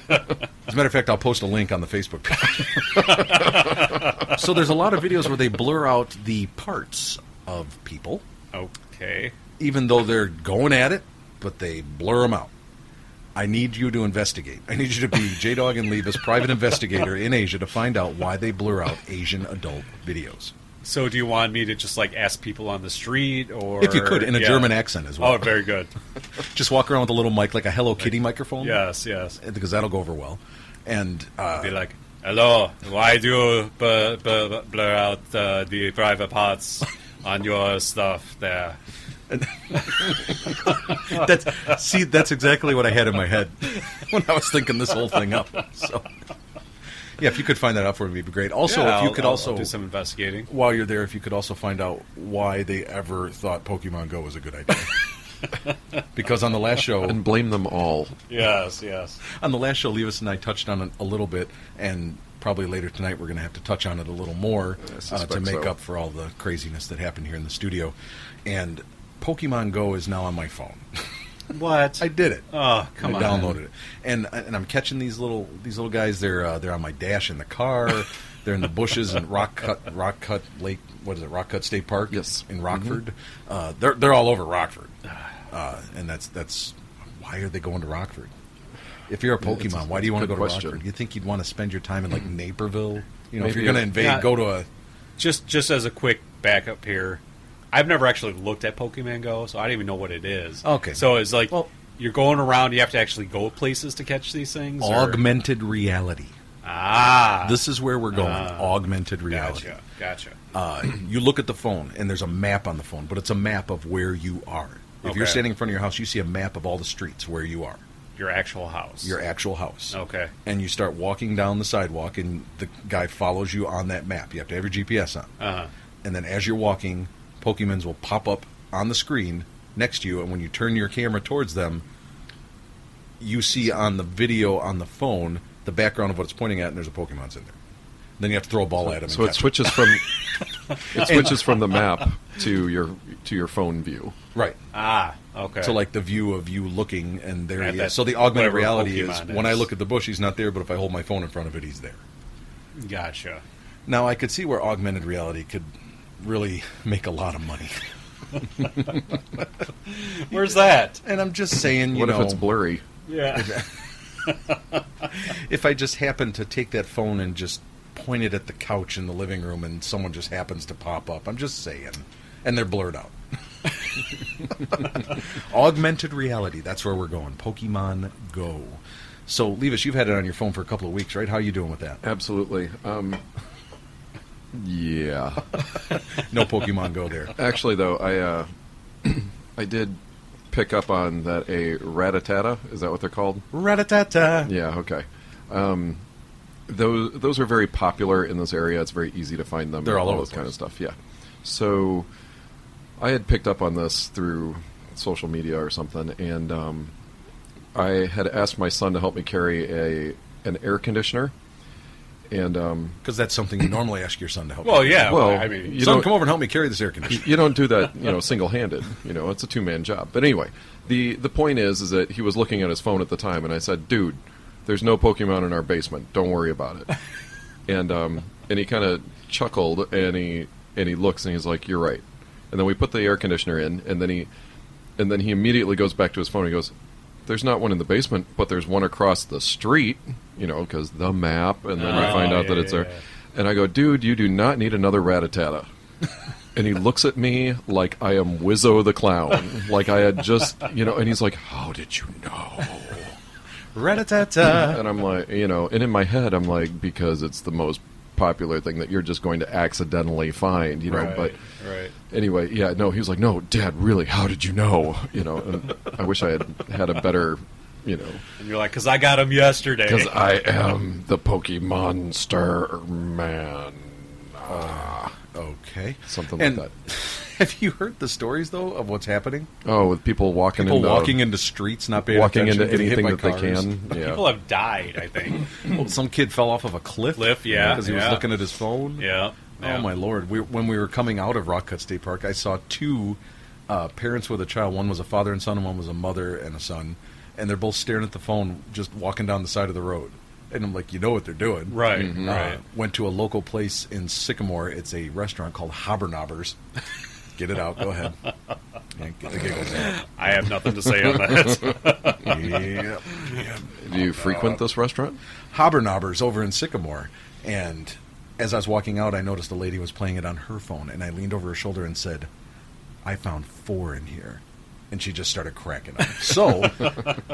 Speaker 3: As a matter of fact, I'll post a link on the Facebook page. So there's a lot of videos where they blur out the parts of people,
Speaker 1: Okay.
Speaker 3: even though they're going at it, but they blur them out. I need you to investigate. I need you to be JDawg and Leevis, private investigator in Asia, to find out why they blur out Asian adult videos.
Speaker 1: So do you want me to just like ask people on the street or
Speaker 3: If you could, in a
Speaker 1: Yeah.
Speaker 3: German accent as well.
Speaker 1: Oh, very good.
Speaker 3: Just walk around with a little mic, like a Hello Kitty microphone.
Speaker 1: Yes, yes.
Speaker 3: Because that'll go over well. And
Speaker 1: Be like, hello, why do you blur out the private parts on your stuff there?
Speaker 3: that's exactly what I had in my head when I was thinking this whole thing up. So, yeah, if you could find that out for me, it'd be great. Also,
Speaker 1: Yeah,
Speaker 3: if you
Speaker 1: I'll-
Speaker 3: could
Speaker 1: I'll
Speaker 3: also,
Speaker 1: do some investigating.
Speaker 3: while you're there, if you could also find out why they ever thought Pokemon Go was a good idea. Because on the last show,
Speaker 5: And blame them all.
Speaker 1: Yes, yes.
Speaker 3: Leevis and I touched on it a little bit, and probably later tonight we're going to have to touch on it a little more
Speaker 5: suspect
Speaker 3: to make
Speaker 5: so.
Speaker 3: up for all the craziness that happened here in the studio. And Pokemon Go is now on my phone.
Speaker 1: What?
Speaker 3: I did it.
Speaker 1: Oh, come
Speaker 3: I
Speaker 1: on.
Speaker 3: downloaded it, and I'm catching these little guys. They're on my dash in the car. They're in the bushes in Rock Cut Lake. What is it? Rock Cut State Park.
Speaker 5: Yes.
Speaker 3: in Rockford. They're all over Rockford, and that's why are they going to Rockford? If you're a Pokemon, why do you want to
Speaker 5: good
Speaker 3: go to
Speaker 5: question.
Speaker 3: Rockford? You think you'd want to spend your time in like Naperville? You know, if
Speaker 5: Maybe
Speaker 3: you're going to
Speaker 5: a-
Speaker 3: invade,
Speaker 1: Yeah.
Speaker 3: go to a.
Speaker 1: Just as a quick backup here, I've never actually looked at Pokemon Go, so I don't even know what it is.
Speaker 3: Okay.
Speaker 1: So it's like
Speaker 3: Well-
Speaker 1: you're going around, you have to actually go places to catch these things? or-
Speaker 3: Augmented reality.
Speaker 1: Ah.
Speaker 3: This is where we're going. Augmented reality.
Speaker 1: Gotcha.
Speaker 3: You look at the phone, and there's a map on the phone, but it's a map of where you are. If you're
Speaker 1: Okay.
Speaker 3: standing in front of your house, you see a map of all the streets where you are,
Speaker 1: Your actual house.
Speaker 3: your actual house.
Speaker 1: Okay.
Speaker 3: And you start walking down the sidewalk, and the guy follows you on that map. You have to have your GPS on.
Speaker 1: Uh-huh.
Speaker 3: And then as you're walking, Pokemons will pop up on the screen next to you, and when you turn your camera towards them, you see on the video on the phone the background of what it's pointing at, and there's a Pokemon's in there. Then you have to throw a ball at him.
Speaker 5: So
Speaker 3: and
Speaker 5: it
Speaker 3: catch
Speaker 5: switches from the map to your phone view.
Speaker 3: it. Right.
Speaker 1: Ah, okay.
Speaker 3: So like the view of you looking, and there
Speaker 1: At
Speaker 3: he
Speaker 1: that-
Speaker 3: is. So the augmented
Speaker 1: whatever
Speaker 3: reality is
Speaker 1: Pokemon
Speaker 3: when I
Speaker 1: is.
Speaker 3: look at the bush, he's not there, but if I hold my phone in front of it, he's there.
Speaker 1: Gotcha.
Speaker 3: Now I could see where augmented reality could really make a lot of money.
Speaker 1: Where's that?
Speaker 3: And I'm just saying, you
Speaker 5: What
Speaker 3: know,
Speaker 5: if it's blurry?
Speaker 1: Yeah.
Speaker 3: if I just happen to take that phone and just point it at the couch in the living room and someone just happens to pop up, I'm just saying. And they're blurred out. Augmented reality, that's where we're going. Pokemon Go. So, Leevis, you've had it on your phone for a couple of weeks, right? How are you doing with that?
Speaker 5: Absolutely. Yeah.
Speaker 3: No Pokemon Go there.
Speaker 5: Actually, though, I did pick up on that a Rattata. Is that what they're called?
Speaker 3: Ratatata.
Speaker 5: Yeah. Okay. Those are very popular in this area. It's very easy to find them.
Speaker 3: They're all over
Speaker 5: this
Speaker 3: the
Speaker 5: kind of
Speaker 3: place.
Speaker 5: stuff. Yeah. So I had picked up on this through social media or something, and I had asked my son to help me carry an air conditioner. And
Speaker 3: Because that's something you normally ask your son to help
Speaker 1: Well,
Speaker 3: you.
Speaker 1: yeah.
Speaker 5: Well,
Speaker 1: I mean,
Speaker 5: you
Speaker 3: Son,
Speaker 5: don't-
Speaker 3: come over and help me carry this air conditioner.
Speaker 5: you don't do that, single-handed. It's a two-man job. But anyway, the point is that he was looking at his phone at the time, and I said, "Dude, there's no Pokemon in our basement. Don't worry about it." and he kind of chuckled, and he looks, and he's like, "You're right." And then we put the air conditioner in, and then he immediately goes back to his phone. He goes, "There's not one in the basement, but there's one across the street." Because the map, and then we find out that it's there. And I go, "Dude, you do not need another Rattata." And he looks at me like I am Wizzo the Clown, like I had just, and he's like, "How did you know?"
Speaker 3: Ratatata.
Speaker 5: And I'm like, and in my head, I'm like, because it's the most popular thing that you're just going to accidentally find, but
Speaker 1: right.
Speaker 5: anyway, yeah, no, he was like, "No, Dad, really, how did you know?" And I wish I had a better,
Speaker 1: And you're like, because I got him yesterday.
Speaker 5: because I am the Pokemon-ster man.
Speaker 3: Okay.
Speaker 5: Something
Speaker 3: And
Speaker 5: like that.
Speaker 3: have you heard the stories, though, of what's happening?
Speaker 5: Oh, with people walking
Speaker 3: Into streets, not paying
Speaker 5: walking
Speaker 3: attention,
Speaker 5: into
Speaker 3: getting hit
Speaker 5: anything
Speaker 3: by
Speaker 5: that they
Speaker 3: cars.
Speaker 5: can. Yeah.
Speaker 1: People have died, I think.
Speaker 3: Well, some kid fell off of a cliff.
Speaker 1: Yeah,
Speaker 3: Because he was looking at his phone.
Speaker 1: Yeah.
Speaker 3: Oh, my Lord. When we were coming out of Rock Cut State Park, I saw two parents with a child. One was a father and son, and one was a mother and a son. And they're both staring at the phone, just walking down the side of the road. And I'm like, you know what they're doing.
Speaker 1: Right,
Speaker 5: Mm-hmm.
Speaker 1: right.
Speaker 3: Went to a local place in Sycamore. It's a restaurant called Hobbernobbers. Get it out. Go ahead. Yeah, get the giggles out.
Speaker 1: I have nothing to say on that.
Speaker 3: Yeah.
Speaker 5: Do you frequent this restaurant?
Speaker 3: Hobbernobbers over in Sycamore. And as I was walking out, I noticed a lady was playing it on her phone. And I leaned over her shoulder and said, "I found 4 in here." And she just started cracking up. So,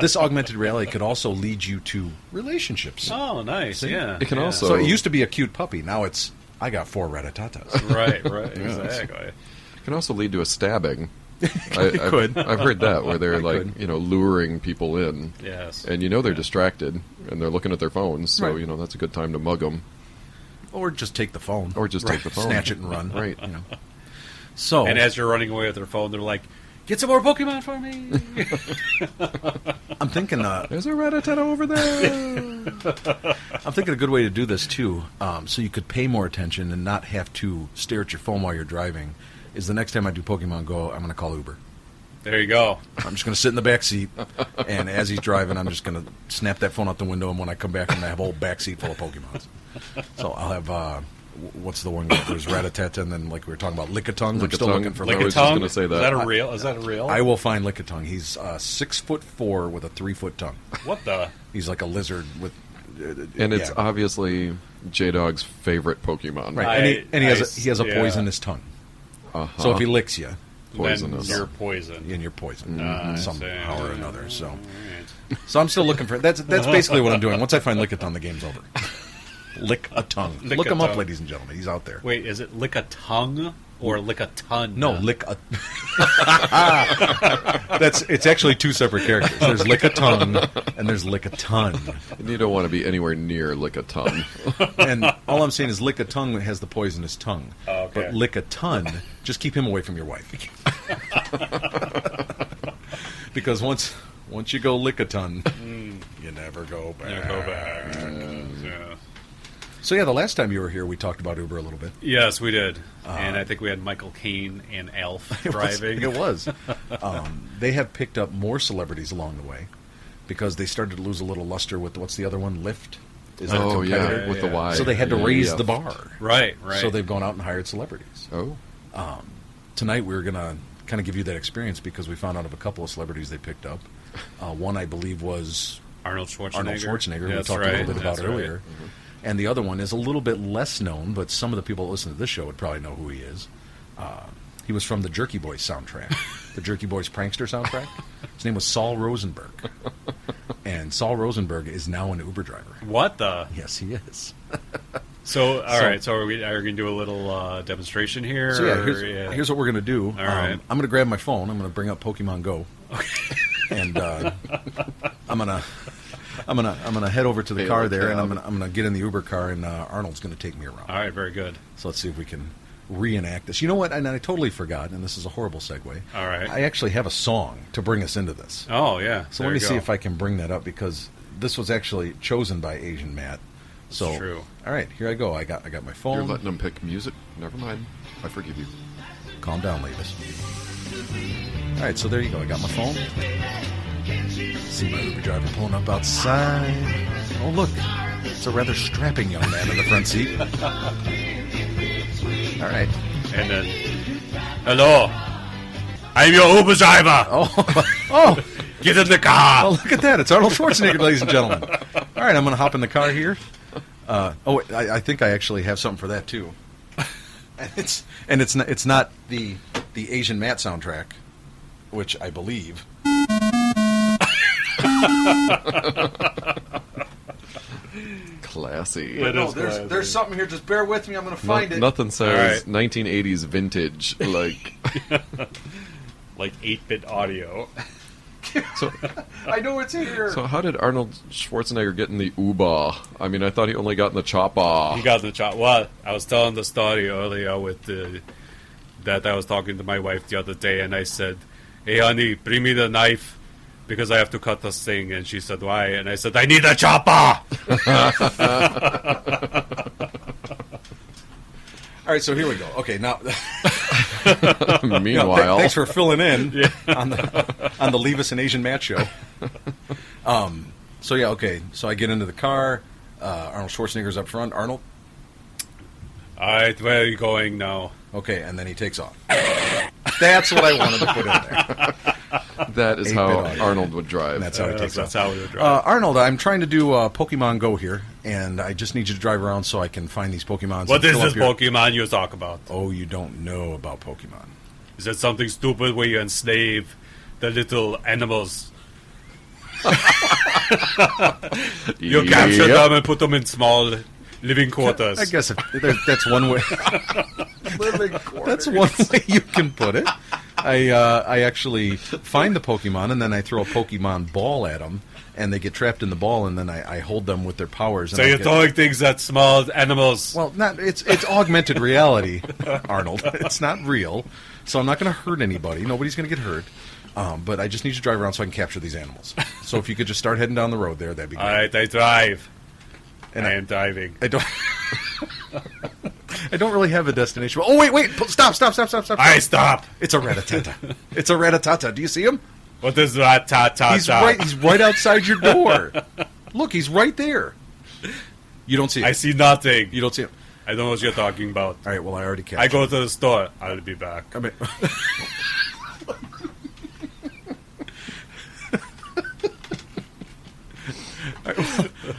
Speaker 3: this augmented reality could also lead you to relationships.
Speaker 1: Oh, nice.
Speaker 3: See?
Speaker 1: Yeah.
Speaker 5: It can
Speaker 1: yeah.
Speaker 5: also-
Speaker 3: So it used to be a cute puppy. Now it's, I got 4 Ratatatas.
Speaker 1: Right, exactly.
Speaker 5: It can also lead to a stabbing.
Speaker 3: It could.
Speaker 5: I've heard that, where they're
Speaker 3: It
Speaker 5: like,
Speaker 3: could.
Speaker 5: luring people in.
Speaker 1: Yes.
Speaker 5: And they're distracted, and they're looking at their phones, so,
Speaker 3: Right.
Speaker 5: that's a good time to mug them.
Speaker 3: Or just take the phone.
Speaker 5: Or just take the phone.
Speaker 3: Snatch it and run.
Speaker 5: Right.
Speaker 3: So,
Speaker 1: And as you're running away with their phone, they're like, "Get some more Pokemon for me."
Speaker 3: I'm thinking
Speaker 5: There's a Rattata over there!
Speaker 3: a good way to do this, too, so you could pay more attention and not have to stare at your phone while you're driving, is the next time I do Pokemon Go, I'm going to call Uber.
Speaker 1: There you go.
Speaker 3: I'm just going to sit in the back seat, and as he's driving, I'm just going to snap that phone out the window, and when I come back, I'm going to have a whole back seat full of Pokemons. So I'll have, what's the one? There's Rattata, and then, like we were talking about, Lickitung. I'm still
Speaker 5: Lickitung.
Speaker 3: looking for
Speaker 5: I was
Speaker 3: Lickitung.
Speaker 5: just
Speaker 1: Tongue?
Speaker 5: gonna say that.
Speaker 1: Is that a real? Is that a real?
Speaker 3: I will find Lickitung. He's 6'4" with a 3-foot tongue.
Speaker 1: What the?
Speaker 3: He's like a lizard with...
Speaker 5: And it's
Speaker 3: yeah.
Speaker 5: obviously JDawg's favorite Pokemon.
Speaker 3: Right, and he has a
Speaker 1: yeah.
Speaker 3: poisonous tongue.
Speaker 5: Uh-huh.
Speaker 3: So if he licks you,
Speaker 5: Poisonous.
Speaker 1: Then you're poisoned.
Speaker 3: and you're poisoned
Speaker 1: I
Speaker 3: somehow
Speaker 1: see.
Speaker 3: or another. So,
Speaker 1: Right.
Speaker 3: so I'm still looking for that's basically what I'm doing. Once I find Lickitung, the game's over. Lick a tongue. Look him up,
Speaker 1: Lickitung.
Speaker 3: ladies and gentlemen. He's out there.
Speaker 1: Wait, is it lick a tongue or lick a ton?
Speaker 3: No, lick a. It's actually 2 separate characters. There's lick a tongue and there's lick a ton.
Speaker 5: And you don't want to be anywhere near Lickitung.
Speaker 3: And all I'm saying is lick a tongue has the poisonous tongue.
Speaker 1: Oh, okay.
Speaker 3: But lick a ton, just keep him away from your wife. Because once you go lick a ton, you never go back.
Speaker 1: Yeah, go back. Yeah.
Speaker 3: So yeah, the last time you were here, we talked about Uber a little bit.
Speaker 1: Yes, we did. And I think we had Michael Caine and Alf driving.
Speaker 3: It was. They have picked up more celebrities along the way because they started to lose a little luster with what's the other one, Lyft? Is that a
Speaker 5: Oh,
Speaker 3: competitor?
Speaker 5: yeah, with the Y.
Speaker 3: So they had to
Speaker 5: Yeah,
Speaker 3: raise
Speaker 5: yeah.
Speaker 3: the bar.
Speaker 1: Right.
Speaker 3: So they've gone out and hired celebrities.
Speaker 5: Oh.
Speaker 3: Tonight we were gonna kind of give you that experience because we found out of a couple of celebrities they picked up. One, I believe, was
Speaker 1: Arnold Schwarzenegger.
Speaker 3: Arnold Schwarzenegger, we
Speaker 1: That's
Speaker 3: talked a
Speaker 1: right.
Speaker 3: little bit about
Speaker 1: That's
Speaker 3: earlier.
Speaker 1: right.
Speaker 3: And the other one is a little bit less known, but some of the people that listen to this show would probably know who he is. He was from the Jerky Boys soundtrack, the Jerky Boys Prankster soundtrack. His name was Saul Rosenberg. And Saul Rosenberg is now an Uber driver.
Speaker 1: What the?
Speaker 3: Yes, he is.
Speaker 1: So, all right. So, are we going to do a little demonstration here?
Speaker 3: So,
Speaker 1: or-
Speaker 3: here's what we're going to do.
Speaker 1: All right.
Speaker 3: I'm going to grab my phone. I'm going to bring up Pokemon Go. Okay. And I'm gonna head over to the car there, and I'm gonna get in the Uber car, and Arnold's going to take me around.
Speaker 1: All right, very good.
Speaker 3: So let's see if we can reenact this. You know what? And I totally forgot, and this is a horrible segue.
Speaker 1: All right.
Speaker 3: I actually have a song to bring us into this.
Speaker 1: Oh, yeah.
Speaker 3: So let me see if I can bring that up, because this was actually chosen by Aisian Matt. So,
Speaker 1: It's true.
Speaker 3: All right, here I go. I got my phone.
Speaker 5: You're letting them pick music? Never mind. I forgive you.
Speaker 3: Calm down, Leevis. All right, so there you go. I got my phone. See my Uber driver pulling up outside. Oh, look. It's a rather strapping young man in the front seat. All right.
Speaker 1: And then, hello, I'm your Uber driver.
Speaker 3: Oh,
Speaker 1: Get in the car.
Speaker 3: oh, look at that. It's Arnold Schwarzenegger, ladies and gentlemen. All right, I'm going to hop in the car here. Wait, I think I actually have something for that, too. And it's not the Aisian Matt soundtrack, which I believe.
Speaker 5: Classy.
Speaker 1: It
Speaker 3: No,
Speaker 1: is
Speaker 3: there's
Speaker 1: classy.
Speaker 3: something here. Just bear with me. I'm going to find it.
Speaker 5: Nothing says
Speaker 1: All right.
Speaker 5: 1980s vintage like.
Speaker 1: Like 8-bit audio.
Speaker 5: So,
Speaker 3: I know it's here.
Speaker 5: so how did Arnold Schwarzenegger get in the Uber? I mean, I thought he only got in the chopper.
Speaker 1: You got the chop. Well, I was telling the story earlier with that I was talking to my wife the other day, and I said, "Hey, honey, bring me the knife because I have to cut this thing." And she said, "Why?" And I said, "I need a chopper."
Speaker 3: All right, so here we go. Okay, now.
Speaker 5: Meanwhile,
Speaker 3: thanks for filling in on the Leevis and Aisian Matt show. So yeah, okay. So I get into the car. Arnold Schwarzenegger's up front. Arnold.
Speaker 1: All right, where are you going now?
Speaker 3: Okay, and then he takes off. That's what I wanted to put in there.
Speaker 5: that is
Speaker 3: 8-bit
Speaker 5: how
Speaker 3: audio.
Speaker 5: Arnold would drive.
Speaker 3: And that's how he takes
Speaker 1: That's
Speaker 3: off.
Speaker 1: how we would drive.
Speaker 3: Arnold, I'm trying to do Pokemon Go here, and I just need you to drive around so I can find these Pokemons.
Speaker 1: What
Speaker 3: and
Speaker 1: is
Speaker 3: fill
Speaker 1: this
Speaker 3: up your-
Speaker 1: Pokemon you talk about?
Speaker 3: Oh, you don't know about Pokemon.
Speaker 1: Is it something stupid where you enslave the little animals? You capture
Speaker 5: Yep.
Speaker 1: them and put them in small living quarters.
Speaker 3: I guess that's one way. That's one way you can put it. I actually find the Pokemon, and then I throw a Pokemon ball at them, and they get trapped in the ball, and then I hold them with their powers. And
Speaker 1: So
Speaker 3: I
Speaker 1: you're
Speaker 3: get-
Speaker 1: throwing things at small animals.
Speaker 3: Well, it's augmented reality, Arnold. It's not real, so I'm not going to hurt anybody. Nobody's going to get hurt. But I just need you to drive around so I can capture these animals. So if you could just start heading down the road there, that'd be great.
Speaker 1: All right, I drive.
Speaker 3: And
Speaker 1: I am driving.
Speaker 3: I don't. I don't really have a destination. Oh wait! Stop!
Speaker 1: I stop.
Speaker 3: It's a Rattata. It's a Rattata. Do you see him?
Speaker 1: What is that?
Speaker 3: He's right outside your door. Look, he's right there. You don't see him.
Speaker 1: I see nothing.
Speaker 3: You don't see him.
Speaker 1: I don't know what you're talking about.
Speaker 3: All right. Well, I already captured.
Speaker 1: I go to the store. I'll be back.
Speaker 3: I mean,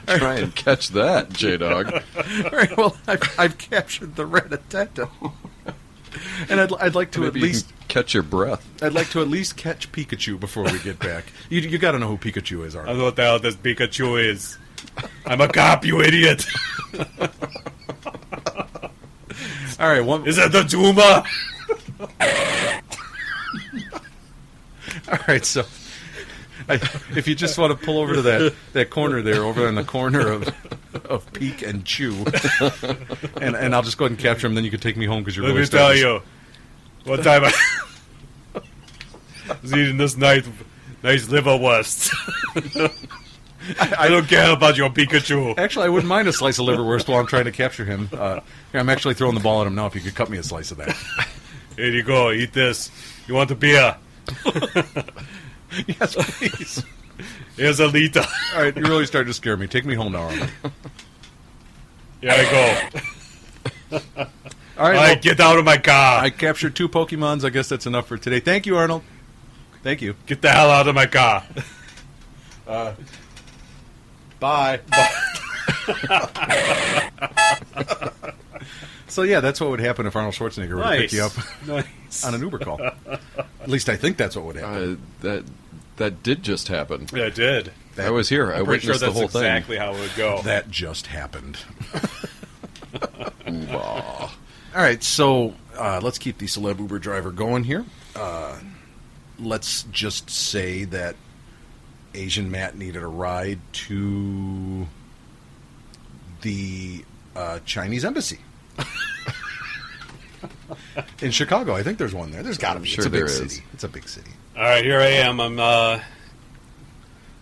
Speaker 5: Try and catch that, JDawg.
Speaker 3: all right. Well, I've captured the Rattata, and I'd like to
Speaker 5: Maybe
Speaker 3: at
Speaker 5: you
Speaker 3: least
Speaker 5: can catch your breath.
Speaker 3: I'd like to at least catch Pikachu before we get back. You got to know who Pikachu is,
Speaker 1: I don't
Speaker 3: Arnold.
Speaker 1: know what the hell this Pikachu is. I'm a cop, you idiot.
Speaker 3: All right. One.
Speaker 1: Is that the Juma?
Speaker 3: All right. So, if you just want to pull over to that corner there, over in the corner of Peek and Chew, and I'll just go ahead and capture him. Then you can take me home because you're
Speaker 1: Let
Speaker 3: really
Speaker 1: me tell
Speaker 3: starting
Speaker 1: you. One time I was eating this nice liverwurst. I don't care about your Pikachu.
Speaker 3: Actually, I wouldn't mind a slice of liverwurst while I'm trying to capture him. Here, I'm actually throwing the ball at him now. If you could cut me a slice of that.
Speaker 1: Here you go. Eat this. You want a beer?
Speaker 3: Yes, please.
Speaker 1: Here's a liter.
Speaker 3: All right, you really started to scare me. Take me home now, Arnold.
Speaker 1: Here I go.
Speaker 3: All right,
Speaker 1: All right,
Speaker 3: well,
Speaker 1: get out of my car.
Speaker 3: I captured 2 Pokemons. I guess that's enough for today. Thank you, Arnold. Thank you.
Speaker 1: Get the hell out of my car.
Speaker 3: Bye. So yeah, that's what would happen if Arnold Schwarzenegger were to pick you up
Speaker 1: Nice.
Speaker 3: on an Uber call. At least I think that's what would happen.
Speaker 5: That did just happen.
Speaker 1: Yeah, it did.
Speaker 5: I was here. I
Speaker 1: I'm pretty sure
Speaker 5: witnessed the
Speaker 1: that's
Speaker 5: whole thing.
Speaker 1: exactly how it would go.
Speaker 3: That just happened.
Speaker 5: Wow.
Speaker 3: All right, so let's keep the celeb Uber driver going here. Let's just say that Aisian Matt needed a ride to the Chinese embassy in Chicago. I think there's one there. There's got to be.
Speaker 5: Sure
Speaker 3: It's a big
Speaker 5: there
Speaker 3: city.
Speaker 5: is.
Speaker 3: It's a big city.
Speaker 1: All right, here I am. I'm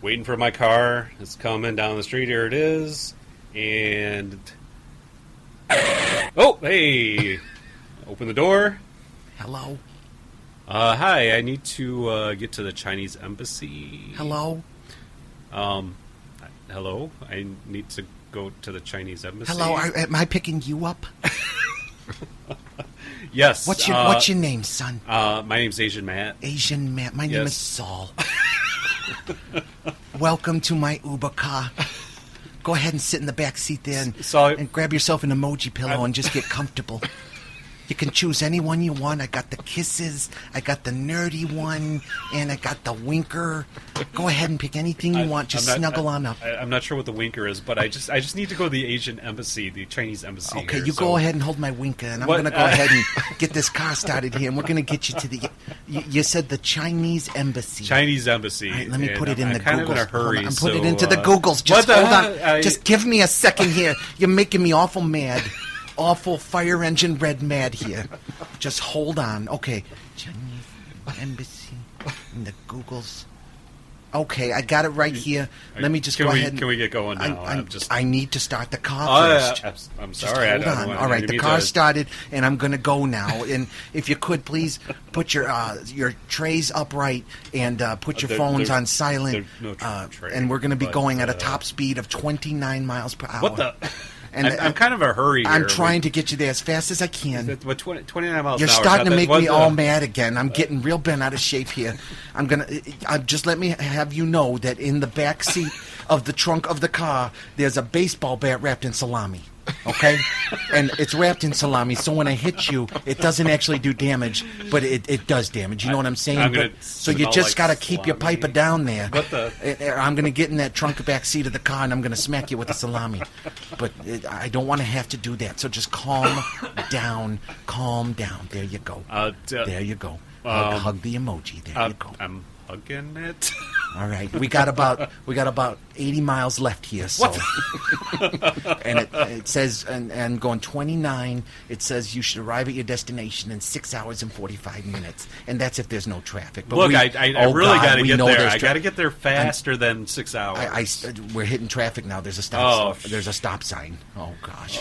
Speaker 1: waiting for my car. It's coming down the street. Here it is. And oh, hey! Open the door.
Speaker 6: Hello?
Speaker 1: Hi. I need to get to the Chinese embassy.
Speaker 6: Hello?
Speaker 1: Hello. I need to go to the Chinese embassy.
Speaker 6: Hello? Am I picking you up?
Speaker 1: Yes.
Speaker 6: What's your name, son?
Speaker 1: My name's Aisian Matt.
Speaker 6: Asian Matt. My name
Speaker 1: Yes.
Speaker 6: is Saul. Welcome to my Uber car. Go ahead and sit in the back seat there and grab yourself an emoji pillow and just get comfortable. You can choose any one you want. I got the kisses, I got the nerdy one, and I got the winker. Go ahead and pick anything you want. Just snuggle on up.
Speaker 1: I'm not sure what the winker is, but I just need to go to the Asian embassy, the Chinese embassy.
Speaker 6: Okay,
Speaker 1: here,
Speaker 6: you
Speaker 1: so-
Speaker 6: go ahead and hold my winker, and I'm
Speaker 1: What-
Speaker 6: going to go ahead and get this car started here, and we're going to get you to the... You said the Chinese embassy.
Speaker 1: Chinese embassy.
Speaker 6: All right, let me
Speaker 1: and
Speaker 6: put it in
Speaker 1: I'm
Speaker 6: the
Speaker 1: kind
Speaker 6: Googles.
Speaker 1: of in a hurry.
Speaker 6: I'm putting it
Speaker 1: so,
Speaker 6: into the Googles. Just
Speaker 1: what the
Speaker 6: hold on.
Speaker 1: hell?
Speaker 6: Just give me a second here. You're making me awful mad. Awful fire engine red mad here. Just hold on. Okay. Chinese embassy in the Googles. Okay, I got it right here. Let me just
Speaker 1: Can
Speaker 6: go
Speaker 1: we-
Speaker 6: ahead. And,
Speaker 1: can we get going now?
Speaker 6: I need to start the car
Speaker 1: Oh,
Speaker 6: first.
Speaker 1: I'm
Speaker 6: Just
Speaker 1: sorry.
Speaker 6: hold
Speaker 1: I don't
Speaker 6: on.
Speaker 1: want-
Speaker 6: All
Speaker 1: I
Speaker 6: right,
Speaker 1: didn't
Speaker 6: the
Speaker 1: mean
Speaker 6: car
Speaker 1: to-
Speaker 6: started, and I'm going to go now. And if you could, please put your trays upright and put your phones on silent.
Speaker 1: there's no tray,
Speaker 6: and we're going to be
Speaker 1: but,
Speaker 6: going at a top speed of 29 miles per hour.
Speaker 1: What the?
Speaker 6: And
Speaker 1: I'm kind of in a hurry here.
Speaker 6: I'm trying to get you there as fast as I can.
Speaker 1: But 29 miles
Speaker 6: You're
Speaker 1: an hour.
Speaker 6: starting to
Speaker 1: not
Speaker 6: make
Speaker 1: that-
Speaker 6: me
Speaker 1: what
Speaker 6: all
Speaker 1: the-
Speaker 6: mad again. I'm getting real bent out of shape here. Just let me have you know that in the back seat of the trunk of the car, there's a baseball bat wrapped in salami. Okay? And it's wrapped in salami, so when I hit you, it doesn't actually do damage, but it does damage. You know what I'm saying?
Speaker 1: I'm gonna
Speaker 6: So you
Speaker 1: smell
Speaker 6: just
Speaker 1: like
Speaker 6: got to keep your
Speaker 1: salami.
Speaker 6: piper down there.
Speaker 1: What the?
Speaker 6: I'm going to get in that trunk back seat of the car, and I'm going to smack you with the salami. But I don't want to have to do that, so just calm down. Calm down. There you go. There you go. Hug the emoji. There you go.
Speaker 1: I'm hugging it.
Speaker 6: All right, we got about 80 miles left here. So, and it says, and going 29, it says you should arrive at your destination in 6 hours and 45 minutes, and that's if there's no traffic. But
Speaker 1: Look, I really got to
Speaker 6: we
Speaker 1: get
Speaker 6: know
Speaker 1: there.
Speaker 6: there's
Speaker 1: I got to get there faster than 6 hours.
Speaker 6: we're hitting traffic now. There's a
Speaker 1: Oh,
Speaker 6: there's a stop sign. Oh gosh.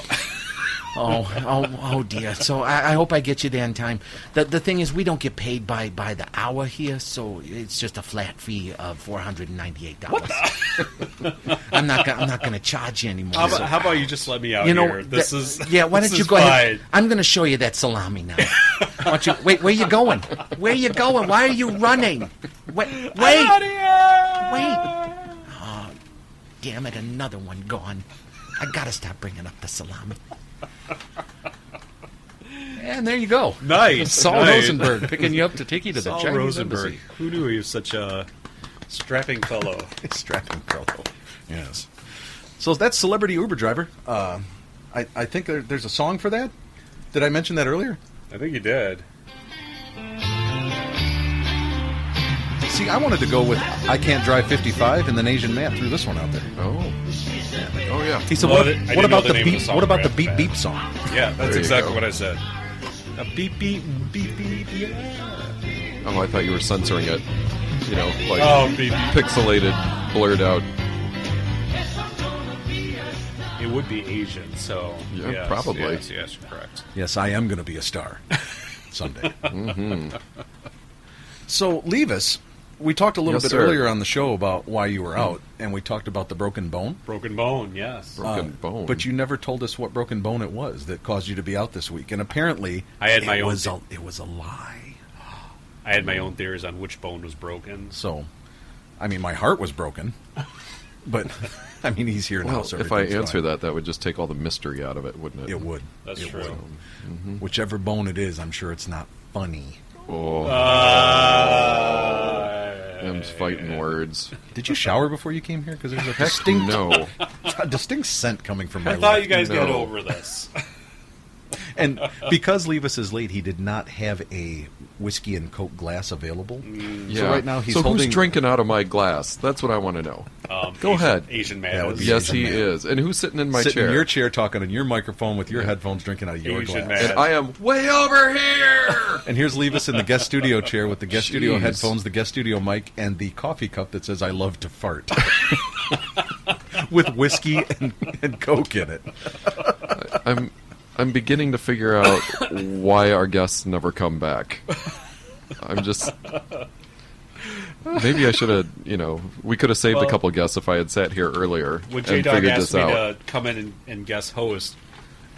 Speaker 6: Oh dear. So I hope I get you there in time. The thing is, we don't get paid by the hour here, so it's just a flat fee of $498. I'm not going to charge you anymore.
Speaker 1: How about you just let me out
Speaker 6: you know,
Speaker 1: here? This is
Speaker 6: yeah. Why
Speaker 1: this
Speaker 6: don't you
Speaker 1: is
Speaker 6: go ahead?
Speaker 1: fine.
Speaker 6: I'm going to show you that salami now. Why don't you wait? Where you going? Where you going? Why are you running? Wait!
Speaker 1: Out here!
Speaker 6: Wait! Oh, damn it! Another one gone. I gotta stop bringing up the salami. And there you go.
Speaker 1: Nice.
Speaker 3: Saul
Speaker 1: nice.
Speaker 3: Rosenberg picking you up to take you to the
Speaker 1: Saul
Speaker 3: Chinese
Speaker 1: Rosenberg.
Speaker 3: embassy.
Speaker 1: Who knew he was such a strapping fellow?
Speaker 3: Strapping fellow. Yes. So that's Celebrity Uber Driver. I think there's a song for that. Did I mention that earlier?
Speaker 1: I think you did.
Speaker 3: See, I wanted to go with I Can't Drive 55, and then Asian Matt threw this one out there.
Speaker 5: Oh yeah.
Speaker 3: He said,
Speaker 1: Well,
Speaker 3: "What,
Speaker 1: I didn't
Speaker 3: what
Speaker 1: know
Speaker 3: about
Speaker 1: the
Speaker 3: the
Speaker 1: name of the
Speaker 3: beep?
Speaker 1: song
Speaker 3: What about
Speaker 1: right
Speaker 3: the beep
Speaker 1: back.
Speaker 3: beep song?"
Speaker 1: Yeah, that's
Speaker 5: There you
Speaker 1: exactly
Speaker 5: go.
Speaker 1: what I said. A beep beep beep beep. Yeah.
Speaker 5: Oh, I thought you were censoring it. You know, like
Speaker 1: Oh, beep beep.
Speaker 5: pixelated, blurred out.
Speaker 1: It would be Asian, so
Speaker 5: Yeah,
Speaker 1: yes,
Speaker 5: probably.
Speaker 1: Yes, you're correct.
Speaker 3: Yes, I am going to be a star someday. So Leevis we talked a little
Speaker 5: Yes,
Speaker 3: bit
Speaker 5: sir.
Speaker 3: earlier on the show about why you were out, and we talked about the broken bone.
Speaker 1: Broken bone, yes.
Speaker 5: Broken bone.
Speaker 3: But you never told us what broken bone it was that caused you to be out this week. And apparently,
Speaker 1: I had my own.
Speaker 3: it was a lie.
Speaker 1: I had my own theories on which bone was broken.
Speaker 3: So, I mean, my heart was broken. But, I mean, he's here now.
Speaker 5: well,
Speaker 3: So
Speaker 5: if I
Speaker 3: everything's
Speaker 5: answer
Speaker 3: fine.
Speaker 5: that would just take all the mystery out of it, wouldn't it?
Speaker 3: It would.
Speaker 1: That's
Speaker 3: It
Speaker 1: true.
Speaker 3: would. Whichever bone it is, I'm sure it's not funny.
Speaker 5: Oh, them's fighting words.
Speaker 3: Did you shower before you came here? Because there's a
Speaker 5: Heck
Speaker 3: distinct,
Speaker 5: no.
Speaker 3: a distinct scent coming from my
Speaker 1: I thought
Speaker 3: left.
Speaker 1: you guys got
Speaker 5: No.
Speaker 1: over this.
Speaker 3: And because Leevis is late, he did not have a whiskey and Coke glass available.
Speaker 5: Yeah.
Speaker 3: right now he's
Speaker 5: so
Speaker 3: holding-
Speaker 5: who's drinking out of my glass? That's what I want to know. Go ahead.
Speaker 1: Asian
Speaker 3: That
Speaker 1: man.
Speaker 3: would be
Speaker 5: Yes,
Speaker 3: Asian
Speaker 5: he
Speaker 3: man.
Speaker 5: is. And who's sitting in my
Speaker 3: Sitting
Speaker 5: chair?
Speaker 3: in your chair, talking on your microphone with your headphones, drinking out of your
Speaker 1: Asian
Speaker 3: glass.
Speaker 1: man.
Speaker 5: And I am way over here.
Speaker 3: And here's Leevis in the guest studio chair with the guest studio
Speaker 5: Jeez.
Speaker 3: headphones, the guest studio mic, and the coffee cup that says "I love to fart," with whiskey and Coke in it.
Speaker 5: I'm beginning to figure out why our guests never come back. I'm just. Maybe I should have, we could have saved a couple guests if I had sat here earlier
Speaker 1: When
Speaker 5: and
Speaker 1: JDawg
Speaker 5: figured
Speaker 1: asked
Speaker 5: this
Speaker 1: me
Speaker 5: out.
Speaker 1: to come in and guest host,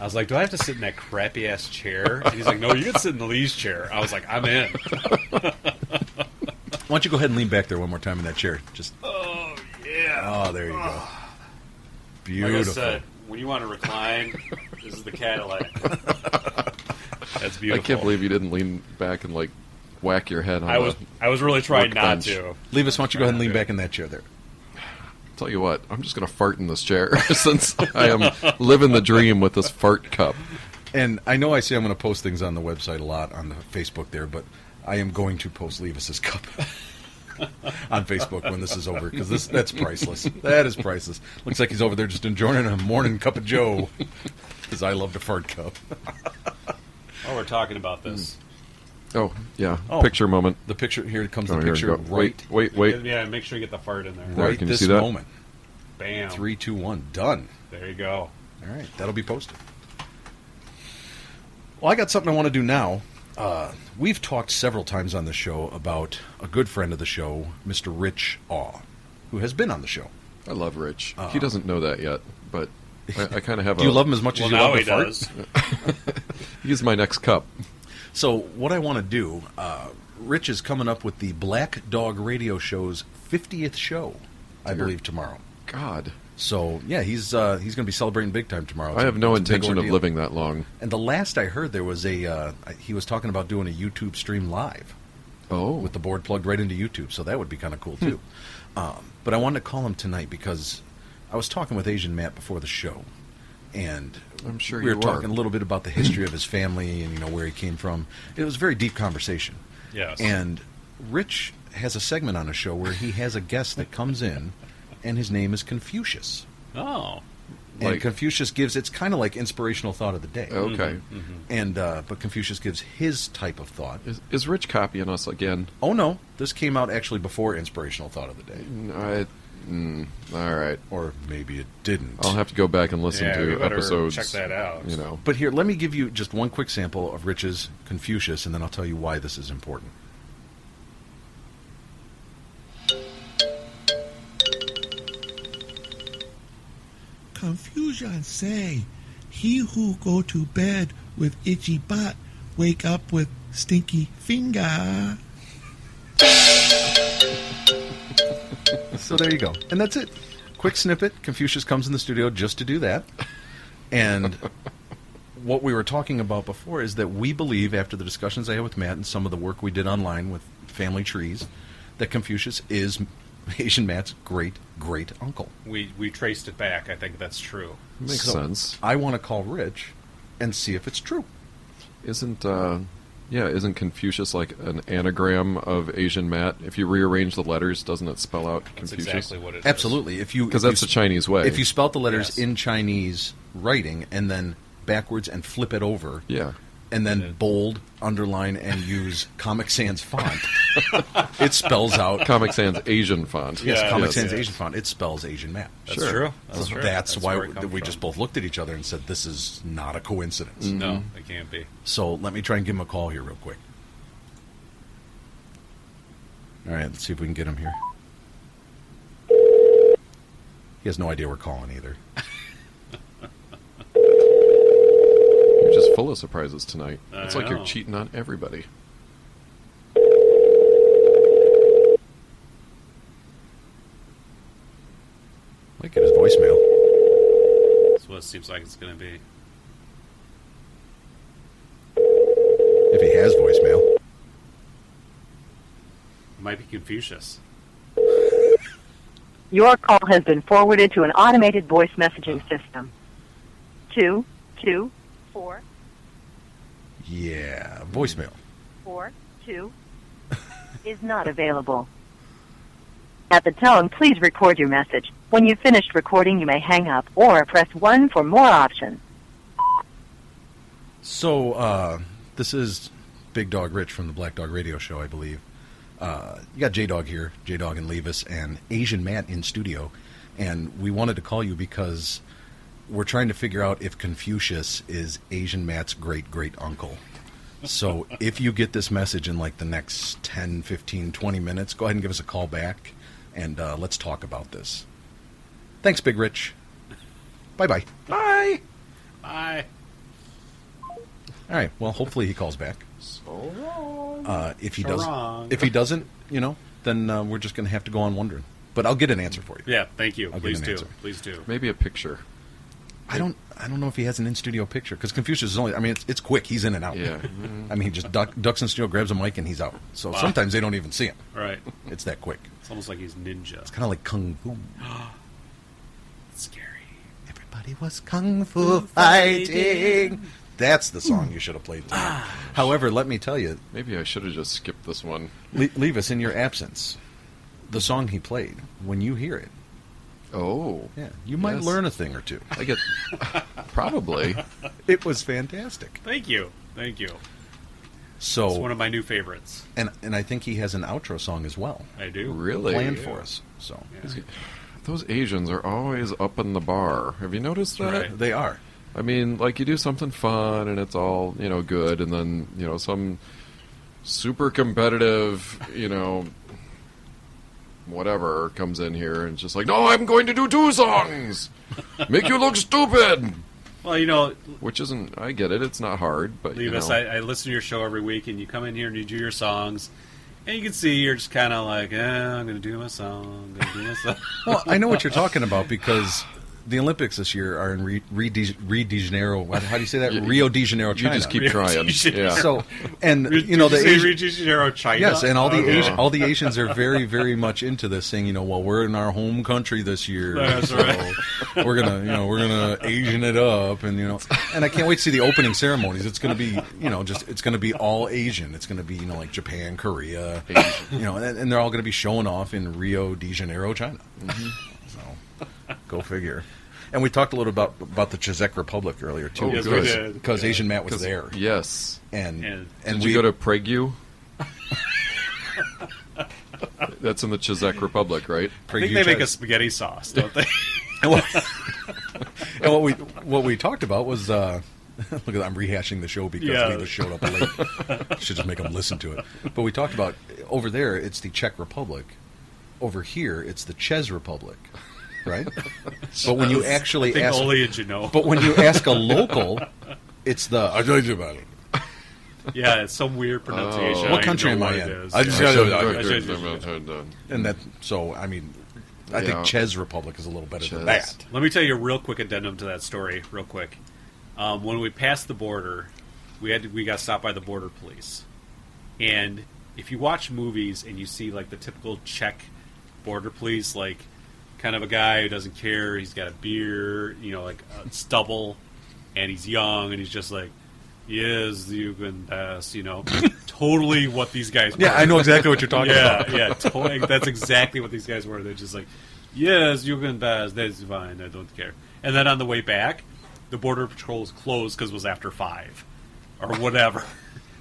Speaker 1: I was like, do I have to sit in that crappy ass chair? And he's like, no, you can sit in the Lee's chair. I was like, I'm in.
Speaker 3: Why don't you go ahead and lean back there one more time in that chair? Just
Speaker 1: Oh, yeah.
Speaker 3: oh, there you go.
Speaker 1: Like
Speaker 3: Beautiful.
Speaker 1: I said, when you want to recline, this is the Cadillac. That's beautiful.
Speaker 5: I can't believe you didn't lean back and whack your head on
Speaker 1: I was really trying not
Speaker 5: workbench.
Speaker 1: to.
Speaker 3: Leevis, why don't you go ahead and lean back in that chair there?
Speaker 5: Tell you what, I'm just going to fart in this chair since I am living the dream with this fart cup.
Speaker 3: And I know I say I'm going to post things on the website a lot on the Facebook there, but I am going to post Leevis's cup on Facebook when this is over because that's priceless. That is priceless. Looks like he's over there just enjoying a morning cup of Joe because I love the fart cup.
Speaker 1: Oh, we're talking about this.
Speaker 5: Oh, yeah.
Speaker 3: Oh.
Speaker 5: Picture moment.
Speaker 3: The picture here comes
Speaker 5: Oh,
Speaker 3: the
Speaker 5: here we
Speaker 3: picture
Speaker 5: go.
Speaker 3: right
Speaker 5: Wait.
Speaker 1: Yeah, make sure you get the fart in there.
Speaker 5: There,
Speaker 3: right
Speaker 5: can you
Speaker 3: this
Speaker 5: see that?
Speaker 3: moment.
Speaker 1: Bam.
Speaker 3: 3, 2, 1, done.
Speaker 1: There you go.
Speaker 3: All right, that'll be posted. Well, I got something I want to do now. We've talked several times on the show about a good friend of the show, Mr. Rich Awe, who has been on the show.
Speaker 5: I love Rich. He doesn't know that yet, but I kind of have
Speaker 3: Do you love him as much
Speaker 1: Well,
Speaker 3: as you
Speaker 1: now
Speaker 3: love
Speaker 1: he
Speaker 3: the fart?
Speaker 1: does.
Speaker 5: He's my next cup.
Speaker 3: So what I want to do, Rich is coming up with the Black Dog Radio Show's 50th show, I believe, tomorrow.
Speaker 5: God.
Speaker 3: So, yeah, he's going to be celebrating big time tomorrow.
Speaker 5: I have no
Speaker 3: It's a big
Speaker 5: intention of
Speaker 3: ordeal.
Speaker 5: living that long.
Speaker 3: And the last I heard, there was he was talking about doing a YouTube stream live
Speaker 5: Oh.
Speaker 3: with the board plugged right into YouTube, so that would be kind of cool, too. But I wanted to call him tonight because I was talking with Aisian Matt before the show, and
Speaker 5: I'm sure
Speaker 3: we were
Speaker 5: you
Speaker 3: talking
Speaker 5: are.
Speaker 3: a little bit about the history of his family and where he came from. It was a very deep conversation.
Speaker 1: Yes.
Speaker 3: And Rich has a segment on a show where he has a guest that comes in, and his name is Confucius.
Speaker 1: Oh.
Speaker 3: And
Speaker 5: Like-
Speaker 3: Confucius gives, it's kind of like inspirational thought of the day.
Speaker 5: Okay.
Speaker 3: And but Confucius gives his type of thought.
Speaker 5: Is Rich copying us again?
Speaker 3: Oh no, this came out actually before inspirational thought of the day,
Speaker 5: All right.
Speaker 3: or maybe it didn't.
Speaker 5: I'll have to go back and listen
Speaker 1: Yeah, we
Speaker 5: to
Speaker 1: better
Speaker 5: episodes.
Speaker 1: check that out.
Speaker 3: But here, let me give you just one quick sample of Rich's Confucius, and then I'll tell you why this is important.
Speaker 7: Confucius say, he who go to bed with itchy butt, wake up with stinky finger.
Speaker 3: So there you go, and that's it. Quick snippet. Confucius comes in the studio just to do that, and what we were talking about before is that we believe, after the discussions I had with Matt and some of the work we did online with family trees, that Confucius is Asian Matt's great uncle.
Speaker 1: We traced it back. I think that's true.
Speaker 5: Makes
Speaker 3: So,
Speaker 5: sense.
Speaker 3: I want to call Rich and see if it's true.
Speaker 5: Isn't Confucius like an anagram of Asian Matt? If you rearrange the letters, doesn't it spell out
Speaker 1: That's
Speaker 5: Confucius?
Speaker 1: exactly what it is.
Speaker 3: Absolutely.
Speaker 5: Because that's the Chinese way.
Speaker 3: If you spelt the letters
Speaker 1: Yes.
Speaker 3: in Chinese writing and then backwards and flip it over,
Speaker 5: Yeah.
Speaker 3: and then bold, underline, and use Comic Sans font, it spells out.
Speaker 5: Comic Sans Asian font.
Speaker 3: Yes,
Speaker 1: Yeah,
Speaker 3: Comic
Speaker 1: yes,
Speaker 3: Sans
Speaker 1: yes.
Speaker 3: Asian font. It spells Asian Matt.
Speaker 1: That's
Speaker 5: Sure.
Speaker 1: true. That's
Speaker 3: So
Speaker 1: true.
Speaker 3: that's why
Speaker 1: where it comes
Speaker 3: we
Speaker 1: from.
Speaker 3: just both looked at each other and said, "This is not a coincidence."
Speaker 1: No, it can't be.
Speaker 3: So let me try and give him a call here real quick. All right, let's see if we can get him here. He has no idea we're calling either.
Speaker 5: You're just full of surprises tonight. It's like
Speaker 1: know.
Speaker 5: you're cheating on everybody.
Speaker 3: Might get his voicemail.
Speaker 1: That's what it seems like it's going to be.
Speaker 3: If he has voicemail.
Speaker 1: Might be Confucius.
Speaker 8: Your call has been forwarded to an automated voice messaging system. 224
Speaker 3: Yeah, voicemail.
Speaker 8: 42 is not available. At the tone, please record your message. When you've finished recording, you may hang up or press 1 for more options.
Speaker 3: So, this is Big Dog Rich from the Black Dog Radio Show, I believe. You got JDawg here, JDawg and Leevis, and Aisian Matt in studio. And we wanted to call you because we're trying to figure out if Confucius is Aisian Matt's great-great-uncle. So if you get this message in like the next 10, 15, 20 minutes, go ahead and give us a call back, and let's talk about this. Thanks, Big Rich. Bye-bye.
Speaker 1: Bye. Bye.
Speaker 3: All right, well, hopefully he calls back.
Speaker 5: So wrong.
Speaker 3: If he
Speaker 1: So
Speaker 3: doesn't,
Speaker 1: wrong.
Speaker 3: if he doesn't, then we're just going to have to go on wondering. But I'll get an answer for you.
Speaker 1: Yeah, thank you.
Speaker 3: I'll give
Speaker 1: Please
Speaker 3: an
Speaker 1: do.
Speaker 3: answer.
Speaker 1: Please do.
Speaker 5: Maybe a picture.
Speaker 3: I don't know if he has an in-studio picture because Confucius is only. I mean, it's quick. He's in and out.
Speaker 5: Yeah.
Speaker 3: I mean, he just ducks in studio, grabs a mic, and he's out. So
Speaker 1: Wow.
Speaker 3: sometimes they don't even see him.
Speaker 1: Right.
Speaker 3: It's that quick.
Speaker 1: It's almost like he's ninja.
Speaker 3: It's kind of like kung fu.
Speaker 1: It's scary.
Speaker 3: Everybody was kung fu fighting. That's the song you should have played tonight. However, let me tell you,
Speaker 5: Maybe I should have just skipped this one.
Speaker 3: Leevis, in your absence, the song he played, when you hear it,
Speaker 5: Oh.
Speaker 3: yeah, you might
Speaker 5: Yes.
Speaker 3: learn a thing or two.
Speaker 5: I get... Probably.
Speaker 3: It was fantastic.
Speaker 1: Thank you. Thank you.
Speaker 3: So,
Speaker 1: It's one of my new favorites.
Speaker 3: and I think he has an outro song as well
Speaker 1: I do.
Speaker 5: Really?
Speaker 3: planned for us. So
Speaker 1: Yeah.
Speaker 5: Those Asians are always up in the bar. Have you noticed that?
Speaker 1: Right.
Speaker 3: they are.
Speaker 5: I mean, like, you do something fun and it's all, good, and then, some super competitive, whatever comes in here and it's just like, no, I'm going to do 2 songs! Make you look stupid!
Speaker 1: Well,
Speaker 5: Which isn't, I get it, it's not hard, but,
Speaker 1: Leevis, I listen to your show every week, and you come in here and you do your songs, and you can see you're just kind of like, I'm going to do my song, I'm going to do my song.
Speaker 3: Well, I know what you're talking about because the Olympics this year are in Rio de Janeiro. How do you say that? Rio de Janeiro, China.
Speaker 5: you just keep
Speaker 1: Rio de
Speaker 5: trying.
Speaker 1: Janeiro.
Speaker 5: Yeah.
Speaker 3: So, and
Speaker 1: Did
Speaker 3: the
Speaker 1: you say
Speaker 3: Asian,
Speaker 1: Rio de Janeiro, China?
Speaker 3: yes, and all the
Speaker 1: Okay.
Speaker 3: Asian, all the Asians are very, very much into this, saying, well, we're in our home country this year,
Speaker 1: That's
Speaker 3: so
Speaker 1: right.
Speaker 3: we're gonna Asian it up, and and I can't wait to see the opening ceremonies. It's gonna be, it's gonna be all Asian. It's gonna be, like Japan, Korea, and they're all gonna be showing off in Rio de Janeiro, China. So, go figure. And we talked a little about the Czech Republic earlier too,
Speaker 5: Oh,
Speaker 1: Yes, we
Speaker 5: good.
Speaker 1: did.
Speaker 3: because Asian Matt was there,
Speaker 5: Yes.
Speaker 3: and
Speaker 1: And
Speaker 5: Did you go to Prague? That's in the Czech Republic, right?
Speaker 1: I think they make a spaghetti sauce, don't they?
Speaker 3: And what we talked about was look at that, I'm rehashing the show because
Speaker 1: Yeah.
Speaker 3: Leevis showed up late. Should just make them listen to it. But we talked about over there it's the Czech Republic. Over here it's the Czech Republic, right? But when you actually
Speaker 1: I think
Speaker 3: ask,
Speaker 1: only in Genoa.
Speaker 3: but when you ask a local, it's the.
Speaker 1: Yeah, it's some weird pronunciation.
Speaker 3: What
Speaker 1: I
Speaker 3: country
Speaker 1: don't know
Speaker 3: am I
Speaker 1: what
Speaker 3: in?
Speaker 1: it is.
Speaker 3: I just
Speaker 1: Yeah.
Speaker 3: gotta- And that, so I mean, I
Speaker 5: Yeah.
Speaker 3: think Czech Republic is a little better than
Speaker 5: Czech.
Speaker 3: that.
Speaker 1: Let me tell you a real quick addendum to that story, real quick. When we passed the border, we got stopped by the border police, and if you watch movies and you see like the typical Czech border police, like kind of a guy who doesn't care, he's got a beard, like a stubble, and he's young, and he's just like, yes, you can pass, totally what these guys were.
Speaker 3: Yeah, I know exactly what you're talking about.
Speaker 1: Yeah, totally. That's exactly what these guys were. They're just like, yes, you can pass. That's fine. I don't care. And then on the way back, the border patrol was closed because it was after 5 or whatever.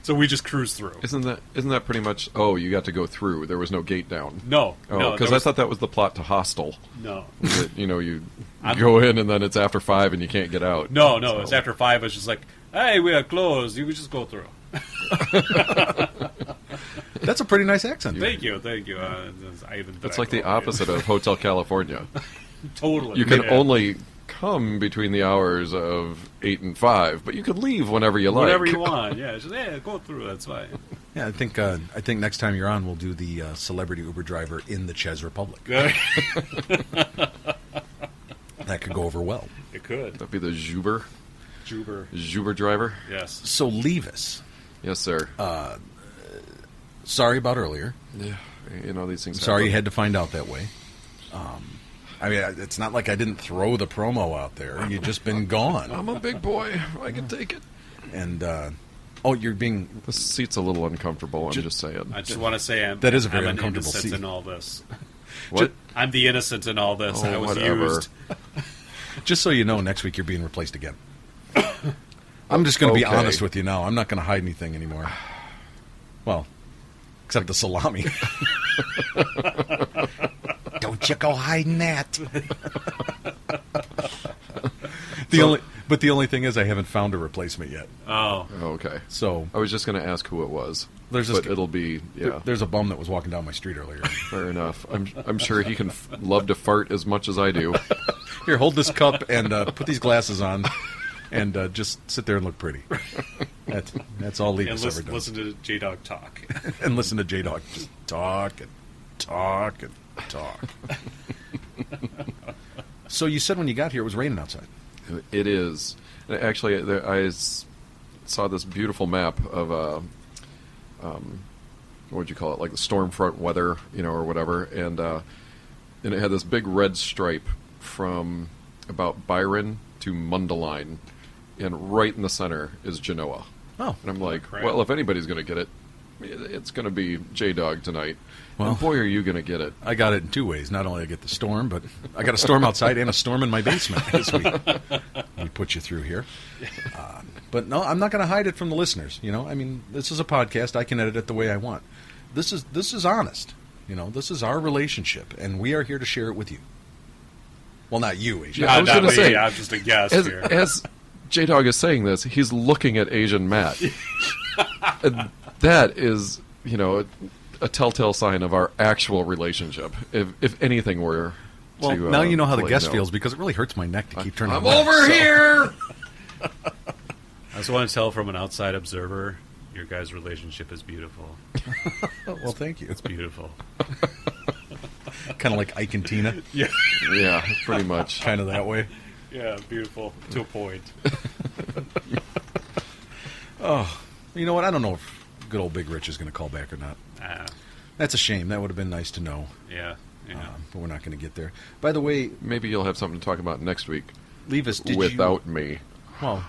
Speaker 1: So we just cruised through.
Speaker 5: Isn't that pretty much? Oh, you got to go through. There was no gate down.
Speaker 1: No,
Speaker 5: Oh,
Speaker 1: no,
Speaker 5: because
Speaker 1: there
Speaker 5: I
Speaker 1: was-
Speaker 5: thought that was the plot to Hostel.
Speaker 1: no,
Speaker 5: That, you go in and then it's after 5 and you can't get out.
Speaker 1: no.
Speaker 5: So-
Speaker 1: It was after 5. It was just like, hey, we are closed. You can just go through.
Speaker 3: That's a pretty nice accent.
Speaker 1: Thank you.
Speaker 5: It's like the opposite of Hotel California.
Speaker 1: Totally.
Speaker 5: You can only come between the hours of 8 and 5, but you can leave whenever you like.
Speaker 1: Whatever you want. Yeah, just, go through. That's fine.
Speaker 3: Yeah, I think next time you're on, we'll do the celebrity Uber driver in the Czech Republic. That could go over well.
Speaker 1: It could.
Speaker 5: That'd be the Zuber driver.
Speaker 1: Yes.
Speaker 3: So Leevis.
Speaker 5: Yes, sir.
Speaker 3: Sorry about earlier.
Speaker 5: Yeah, these things.
Speaker 3: Sorry
Speaker 5: happen.
Speaker 3: you had to find out that way. I mean, it's not like I didn't throw the promo out there. You've just been gone.
Speaker 5: I'm a big boy. I can take it.
Speaker 3: And you're being.
Speaker 5: The seat's a little uncomfortable. I'm just saying.
Speaker 1: I just want to say
Speaker 3: that is a very
Speaker 1: I'm an
Speaker 3: uncomfortable
Speaker 1: innocent
Speaker 3: seat.
Speaker 1: in all this.
Speaker 5: What?
Speaker 1: I'm the innocent in all this. I was
Speaker 5: whatever.
Speaker 1: used.
Speaker 3: Just so you know, next week you're being replaced again. I'm just going to be
Speaker 5: Okay.
Speaker 3: honest with you now. I'm not going to hide anything anymore. Well, except the salami.
Speaker 6: Don't you go hiding that.
Speaker 3: The only thing is I haven't found a replacement yet.
Speaker 1: Oh.
Speaker 5: Okay.
Speaker 3: So
Speaker 5: I was just going to ask who it was.
Speaker 3: There's this-
Speaker 5: but it'll be
Speaker 3: there's a bum that was walking down my street earlier.
Speaker 5: fair enough. I'm sure he can love to fart as much as I do.
Speaker 3: Here, hold this cup and put these glasses on, and just sit there and look pretty. That's all
Speaker 1: And
Speaker 3: Leevis ever does.
Speaker 1: listen to JDawg talk.
Speaker 3: And listen to JDawg just talk and talk and talk. So you said when you got here it was raining outside.
Speaker 5: It is. Actually, I saw this beautiful map of what would you call it, like the storm front weather, or whatever, and it had this big red stripe from about Byron to Mundelein, and right in the center is Genoa.
Speaker 3: Oh.
Speaker 5: And I'm like,
Speaker 1: crap.
Speaker 5: well, if anybody's going to get it, it's going to be JDawg tonight.
Speaker 3: Well-
Speaker 5: and boy, are you going to get it.
Speaker 3: I got it in two ways. Not only I get the storm, but I got a storm outside and a storm in my basement as we put you through here. But no, I'm not going to hide it from the listeners. I mean, this is a podcast. I can edit it the way I want. This is honest. This is our relationship, and we are here to share it with you. Well, not you, Aisian.
Speaker 5: Yeah, I was gonna say,
Speaker 1: I'm just a guest
Speaker 5: As,
Speaker 1: here.
Speaker 5: as JDawg is saying this, he's looking at Aisian Matt. And that is, a telltale sign of our actual relationship. If anything were
Speaker 3: Well,
Speaker 5: to,
Speaker 3: now you know how the
Speaker 5: let
Speaker 3: guest
Speaker 5: know.
Speaker 3: feels because it really hurts my neck to keep turning.
Speaker 5: I'm
Speaker 3: it on.
Speaker 5: over here.
Speaker 1: I just want to tell from an outside observer, your guys' relationship is beautiful.
Speaker 3: Well, thank you.
Speaker 1: It's beautiful.
Speaker 3: Kind of like Ike and Tina,
Speaker 1: Yeah.
Speaker 5: Yeah, pretty much.
Speaker 3: kind of that way.
Speaker 1: Yeah, beautiful. To a point.
Speaker 3: You know what? I don't know if good old Big Rich is going to call back or not. That's a shame. That would have been nice to know.
Speaker 1: Yeah.
Speaker 3: But we're not going to get there. By the way,
Speaker 5: Maybe you'll have something to talk about next week
Speaker 3: Leevis, did
Speaker 5: without me.
Speaker 3: you... Well,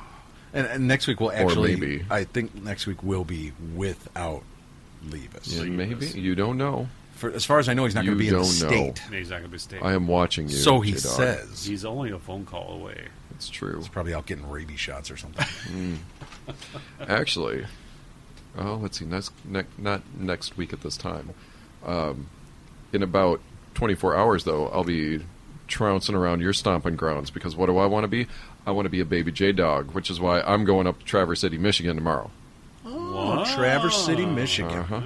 Speaker 3: and next week will actually...
Speaker 5: maybe.
Speaker 3: I think next week will be without Leevis.
Speaker 5: Yeah, maybe. You don't know.
Speaker 3: As far as I know, he's not going to
Speaker 5: You
Speaker 3: be in the
Speaker 5: don't know.
Speaker 3: state.
Speaker 1: He's not going to be staying.
Speaker 5: I am watching you.
Speaker 3: So he
Speaker 5: JDawg.
Speaker 3: says.
Speaker 1: He's only a phone call away.
Speaker 5: It's true.
Speaker 3: He's probably out getting rabies shots or something.
Speaker 5: Actually, let's see. Not next week at this time. In about 24 hours, though, I'll be trouncing around your stomping grounds because what do I want to be? I want to be a baby JDawg, which is why I'm going up to Traverse City, Michigan tomorrow.
Speaker 3: Oh, Traverse City, Michigan.
Speaker 5: Uh-huh.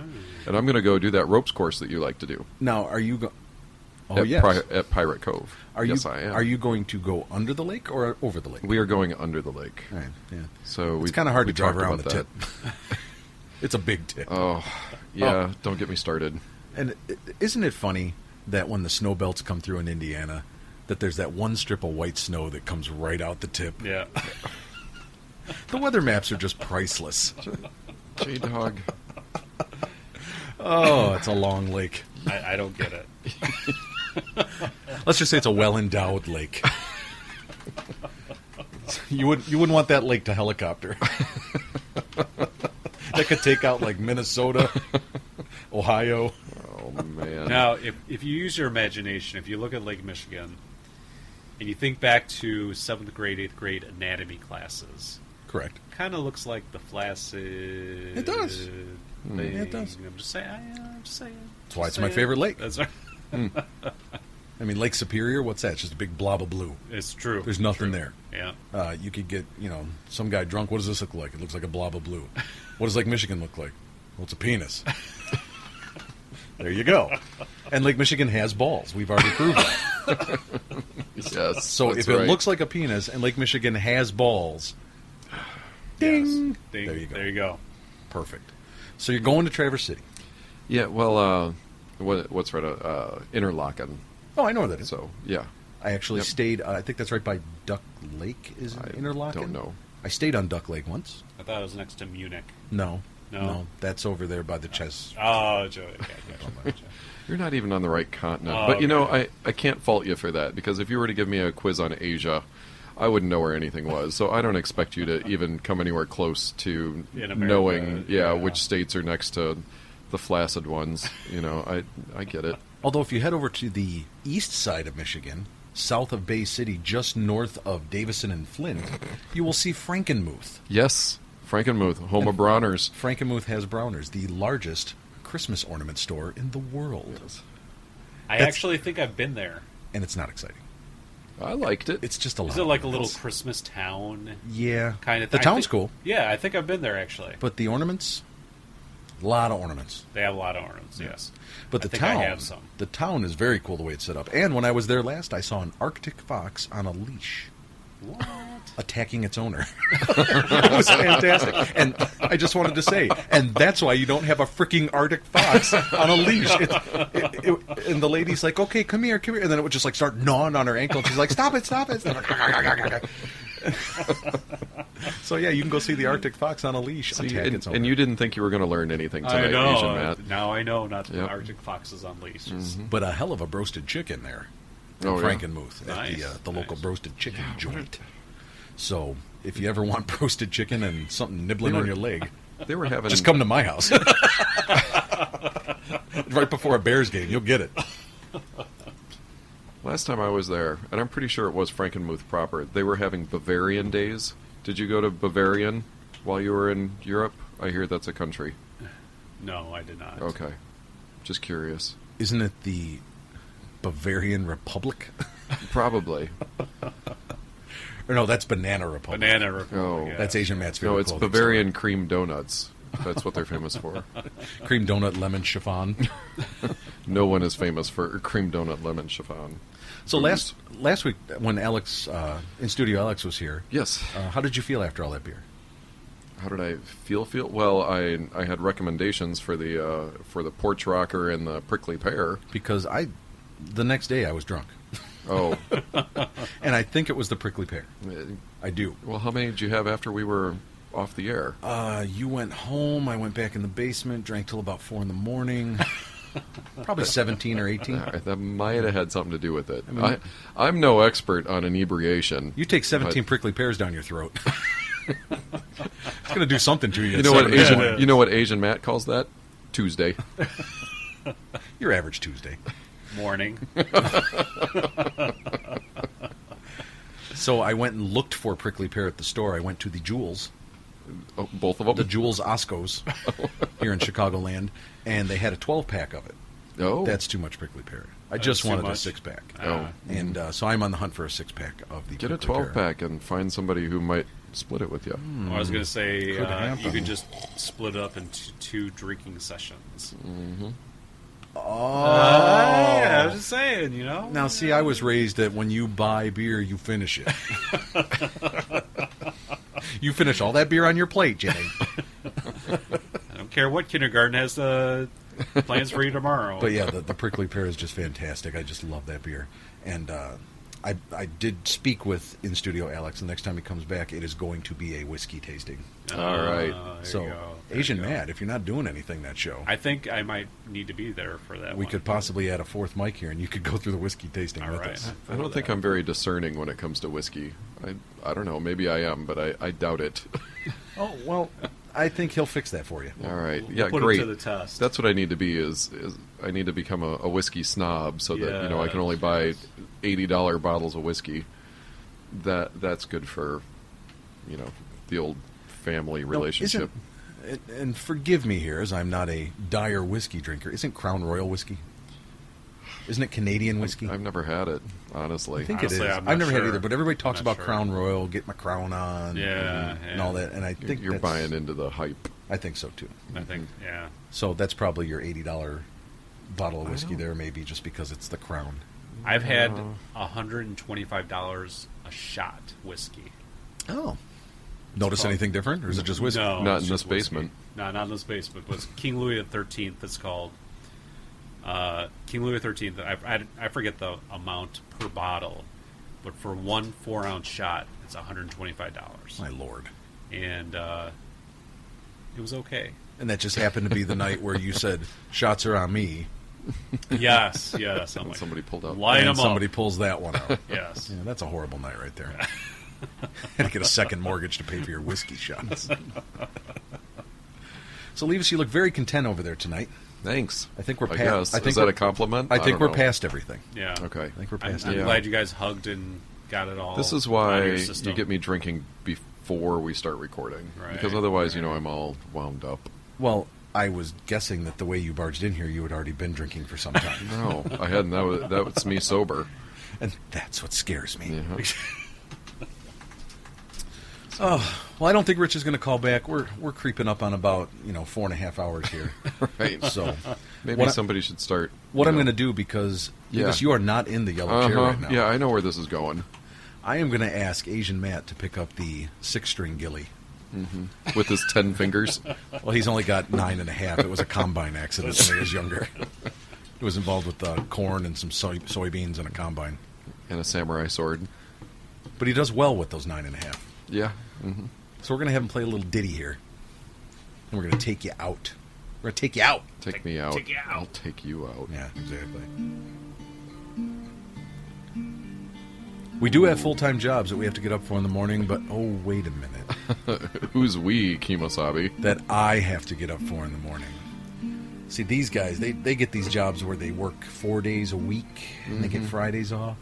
Speaker 5: And I'm going to go do that ropes course that you like to do.
Speaker 3: Now, are you... Oh,
Speaker 5: at,
Speaker 3: yes.
Speaker 5: at Pirate Cove. Yes, I am.
Speaker 3: Are you going to go under the lake or over the lake?
Speaker 5: We are going under the lake.
Speaker 3: All right, yeah.
Speaker 5: So
Speaker 3: It's kind of hard
Speaker 5: we
Speaker 3: to drive
Speaker 5: talked
Speaker 3: around the
Speaker 5: about
Speaker 3: tip. It's a big tip.
Speaker 5: Oh, yeah. Don't get me started.
Speaker 3: And isn't it funny that when the snow belts come through in Indiana, that there's that one strip of white snow that comes right out the tip?
Speaker 1: Yeah.
Speaker 3: The weather maps are just priceless.
Speaker 5: JDawg.
Speaker 3: Oh, it's a long lake.
Speaker 1: I don't get it.
Speaker 3: Let's just say it's a well-endowed lake. You wouldn't want that lake to helicopter. That could take out like Minnesota, Ohio.
Speaker 5: Oh, man.
Speaker 1: Now, if you use your imagination, if you look at Lake Michigan, and you think back to 7th grade, 8th grade anatomy classes,
Speaker 3: Correct.
Speaker 1: kind of looks like the flaccid.
Speaker 3: It does.
Speaker 1: thing.
Speaker 3: Yeah, it does.
Speaker 1: I'm just saying.
Speaker 3: That's why it's my favorite lake.
Speaker 1: That's right.
Speaker 3: I memean, Lake Superior, what's that? It's just a big blob of blue.
Speaker 1: It's true.
Speaker 3: There's nothing
Speaker 1: True.
Speaker 3: there.
Speaker 1: Yeah.
Speaker 3: You could get, some guy drunk. What does this look like? It looks like a blob of blue. What does Lake Michigan look like? Well, it's a penis. There you go. And Lake Michigan has balls. We've already proved that.
Speaker 5: Yes.
Speaker 3: So
Speaker 5: that's
Speaker 3: if it
Speaker 5: right.
Speaker 3: looks like a penis and Lake Michigan has balls, ding.
Speaker 1: Yes. Ding.
Speaker 3: There you go.
Speaker 1: There you go.
Speaker 3: Perfect. So you're going to Traverse City.
Speaker 5: Yeah, well, what's right? Interlaken.
Speaker 3: Oh, I know where that is.
Speaker 5: So, yeah.
Speaker 3: I actually
Speaker 5: Yep.
Speaker 3: stayed, I think that's right by Duck Lake, is it
Speaker 5: I
Speaker 3: Interlaken?
Speaker 5: don't know.
Speaker 3: I stayed on Duck Lake once.
Speaker 1: I thought it was next to Munich.
Speaker 3: No.
Speaker 1: No?
Speaker 3: That's over there by the chess.
Speaker 1: Oh, Joey. Okay.
Speaker 5: You're not even on the right continent.
Speaker 1: Oh,
Speaker 5: but, you know,
Speaker 1: okay.
Speaker 5: I can't fault you for that, because if you were to give me a quiz on Asia, I wouldn't know where anything was. So I don't expect you to even come anywhere close to
Speaker 1: In America,
Speaker 5: knowing,
Speaker 1: yeah.
Speaker 5: which states are next to the flaccid ones. You know, I get it.
Speaker 3: Although if you head over to the east side of Michigan, south of Bay City, just north of Davison and Flint, you will see Frankenmuth.
Speaker 5: Yes, Frankenmuth, home of Brauners.
Speaker 3: Frankenmuth has Browners, the largest Christmas ornament store in the world.
Speaker 1: I
Speaker 3: That's-
Speaker 1: actually think I've been there.
Speaker 3: And it's not exciting.
Speaker 5: I liked it.
Speaker 3: It's just a lot.
Speaker 1: Is it
Speaker 3: of
Speaker 1: like a little
Speaker 3: ornaments.
Speaker 1: Christmas town
Speaker 3: Yeah.
Speaker 1: kind of
Speaker 3: The
Speaker 1: thing?
Speaker 3: town's cool,
Speaker 1: Yeah, I think I've been there actually.
Speaker 3: but the ornaments, a lot of ornaments.
Speaker 1: They have a lot of ornaments, yes.
Speaker 3: But
Speaker 1: I
Speaker 3: the
Speaker 1: think I
Speaker 3: town,
Speaker 1: have some.
Speaker 3: the town is very cool the way it's set up. And when I was there last, I saw an Arctic fox on a leash.
Speaker 1: What?
Speaker 3: Attacking its owner. It was fantastic. And I just wanted to say, and that's why you don't have a freaking Arctic fox on a leash. And the lady's like, okay, come here. And then it would just like start gnawing on her ankle. And she's like, stop it. So yeah, you can go see the Arctic fox on a leash.
Speaker 5: See,
Speaker 3: attack its owner.
Speaker 5: and you didn't think you were going to learn anything
Speaker 1: I
Speaker 5: tonight,
Speaker 1: know.
Speaker 5: Asian Matt.
Speaker 1: Now I know not to put
Speaker 5: Yep.
Speaker 1: Arctic foxes on leashes.
Speaker 3: But a hell of a broasted chicken there. In
Speaker 5: Oh, yeah.
Speaker 3: Frankenmuth at
Speaker 1: Nice,
Speaker 3: the local
Speaker 1: nice.
Speaker 3: broasted chicken joint. So if you ever want roasted chicken and something nibbling on your leg,
Speaker 5: They were having
Speaker 3: just come to my house. Right before a Bears game, you'll get it.
Speaker 5: Last time I was there, and I'm pretty sure it was Frankenmuth proper, they were having Bavarian days. Did you go to Bavarian while you were in Europe? I hear that's a country.
Speaker 1: No, I did not.
Speaker 5: Okay. Just curious.
Speaker 3: Isn't it the Bavarian Republic?
Speaker 5: Probably.
Speaker 3: Or no, that's Banana Republic.
Speaker 1: Banana Republic.
Speaker 5: Oh.
Speaker 1: yeah.
Speaker 3: That's Asian Matt's favorite
Speaker 5: No, it's
Speaker 3: clothing
Speaker 5: Bavarian cream donuts. That's what they're famous for.
Speaker 3: store. Cream donut lemon chiffon.
Speaker 5: No one is famous for cream donut lemon chiffon.
Speaker 3: So last week when Alex, in studio Alex was here,
Speaker 5: Yes.
Speaker 3: how did you feel after all that beer?
Speaker 5: How did I feel? Well, I had recommendations for the porch rocker and the prickly pear.
Speaker 3: Because the next day I was drunk.
Speaker 5: Oh,
Speaker 3: And I think it was the prickly pear. I do.
Speaker 5: well, how many did you have after we were off the air?
Speaker 3: You went home, I went back in the basement, drank till about 4 a.m. Probably 17 or 18.
Speaker 5: All right, that might have had something to do with it.
Speaker 3: I mean-
Speaker 5: I'm no expert on inebriation.
Speaker 3: You take 17
Speaker 5: but-
Speaker 3: prickly pears down your throat. It's going to do something to you.
Speaker 5: You know what
Speaker 3: 7
Speaker 5: Asian?
Speaker 3: a.m.
Speaker 5: You know what Asian Matt calls that? Tuesday.
Speaker 3: Your average Tuesday.
Speaker 1: Morning.
Speaker 3: So I went and looked for prickly pear at the store. I went to the Jewels,
Speaker 5: Oh, both of them.
Speaker 3: the Jewels Oscos here in Chicagoland, and they had a 12-pack of it.
Speaker 5: Oh,
Speaker 3: That's too much prickly pear. I
Speaker 1: That's
Speaker 3: just
Speaker 1: too
Speaker 3: wanted a
Speaker 1: much.
Speaker 3: 6-pack.
Speaker 5: Oh.
Speaker 3: And so I'm on the hunt for a 6-pack of the
Speaker 5: get a
Speaker 3: prickly pear.
Speaker 5: 12-pack and find somebody who might split it with you.
Speaker 1: I was going to say
Speaker 3: Could
Speaker 1: you
Speaker 3: happen.
Speaker 1: could just split it up into 2 drinking sessions.
Speaker 3: Oh.
Speaker 1: I was just saying, you know.
Speaker 3: Now, see, I was raised that when you buy beer, you finish it. You finish all that beer on your plate, Jimmy.
Speaker 1: I don't care what kindergarten has plans for you tomorrow.
Speaker 3: But yeah, the prickly pear is just fantastic. I just love that beer. And I did speak with in studio Alex. The next time he comes back, it is going to be a whiskey tasting.
Speaker 5: All right.
Speaker 1: There
Speaker 3: So
Speaker 1: you go. There
Speaker 3: Asian
Speaker 1: you go.
Speaker 3: Matt, if you're not doing anything that show,
Speaker 1: I think I might need to be there for that.
Speaker 3: we
Speaker 1: one.
Speaker 3: could possibly add a 4th mic here, and you could go through the whiskey tasting
Speaker 1: All
Speaker 3: with
Speaker 1: right.
Speaker 3: us.
Speaker 5: I don't think I'm very discerning when it comes to whiskey. I don't know. Maybe I am, but I doubt it.
Speaker 3: Oh well, I think he'll fix that for you.
Speaker 5: All right.
Speaker 1: We'll
Speaker 5: Yeah,
Speaker 1: put
Speaker 5: great.
Speaker 1: it to the test.
Speaker 5: That's what I need to be. Is I need to become a whiskey snob so that I can only buy $80 bottles of whiskey. That's good for the old family
Speaker 3: No,
Speaker 5: relationship.
Speaker 3: and forgive me here, as I'm not a dire whiskey drinker. Isn't Crown Royal whiskey? Isn't it Canadian whiskey?
Speaker 5: I've never had it, honestly.
Speaker 3: I think
Speaker 1: Honestly,
Speaker 3: it is.
Speaker 1: I'm not
Speaker 3: I've never had
Speaker 1: sure.
Speaker 3: either, but everybody talks
Speaker 1: Not
Speaker 3: about
Speaker 1: sure.
Speaker 3: Crown Royal, get my crown on,
Speaker 1: Yeah,
Speaker 3: and
Speaker 1: yeah.
Speaker 3: all that. And I think
Speaker 5: You're
Speaker 3: that's-
Speaker 5: buying into the hype.
Speaker 3: I think so too.
Speaker 1: I think, yeah.
Speaker 3: So that's probably your $80 bottle of whiskey there, maybe just because it's the Crown.
Speaker 1: I've had $125 a shot whiskey.
Speaker 3: Oh. Notice anything different, or is it just whiskey?
Speaker 1: No,
Speaker 5: Not
Speaker 1: it's
Speaker 5: in this
Speaker 1: just whiskey.
Speaker 5: basement.
Speaker 1: No, not in this basement. But it's King Louis XIII. It's called King Louis XIII. I forget the amount per bottle, but for one 4-ounce shot, it's $125.
Speaker 3: My lord.
Speaker 1: And it was okay.
Speaker 3: And that just happened to be the night where you said, shots are on me.
Speaker 1: Yes. I'm like,
Speaker 5: Somebody pulled out.
Speaker 1: light
Speaker 3: and
Speaker 1: them
Speaker 3: somebody
Speaker 1: up.
Speaker 3: pulls that one out.
Speaker 1: Yes.
Speaker 3: Yeah, that's a horrible night right there. Had to get a second mortgage to pay for your whiskey shots. So, Leevis, you look very content over there tonight.
Speaker 5: Thanks.
Speaker 3: I think we're
Speaker 5: I
Speaker 3: past.
Speaker 5: guess. Is that a compliment?
Speaker 3: I think
Speaker 5: don't
Speaker 3: we're
Speaker 5: know.
Speaker 3: past everything.
Speaker 1: Yeah.
Speaker 5: Okay.
Speaker 3: I think we're
Speaker 1: I'm,
Speaker 3: past
Speaker 1: I'm
Speaker 3: everything.
Speaker 1: glad you guys hugged and got it all.
Speaker 5: This is
Speaker 1: out
Speaker 5: why
Speaker 1: of your
Speaker 5: you
Speaker 1: system.
Speaker 5: get me drinking before we start recording.
Speaker 1: Right,
Speaker 5: Because otherwise, I'm all wound up.
Speaker 3: Well, I was guessing that the way you barged in here, you had already been drinking for some time.
Speaker 5: No, I hadn't. That was me sober.
Speaker 3: And that's what scares me.
Speaker 5: Yeah.
Speaker 3: Oh, well, I don't think Rich is going to call back. We're creeping up on about 4.5 hours here.
Speaker 5: Right.
Speaker 3: So
Speaker 5: Maybe
Speaker 3: what
Speaker 5: somebody should start.
Speaker 3: I'm going to do, because Leevis, you are not in the yellow chair right now.
Speaker 5: Yeah, I know where this is going.
Speaker 3: I am going to ask Aisian Matt to pick up the 6-string ghillie.
Speaker 5: With his 10 fingers.
Speaker 3: Well, he's only got 9.5. It was a combine accident when he was younger. He was involved with corn and some soybeans and a combine.
Speaker 5: And a samurai sword.
Speaker 3: But he does well with those 9.5.
Speaker 5: Yeah. Mm-hmm.
Speaker 3: So we're going to have him play a little ditty here. And we're going to take you out. We're going to take you out.
Speaker 5: Take me out.
Speaker 1: take you out.
Speaker 5: I'll take you out.
Speaker 3: Yeah, exactly. We do have full-time jobs that we have to get up for in the morning, but oh, wait a minute.
Speaker 5: Who's we, Kimosabi?
Speaker 3: That I have to get up for in the morning. See, these guys, they get these jobs where they work 4 days a week, and they get Fridays off.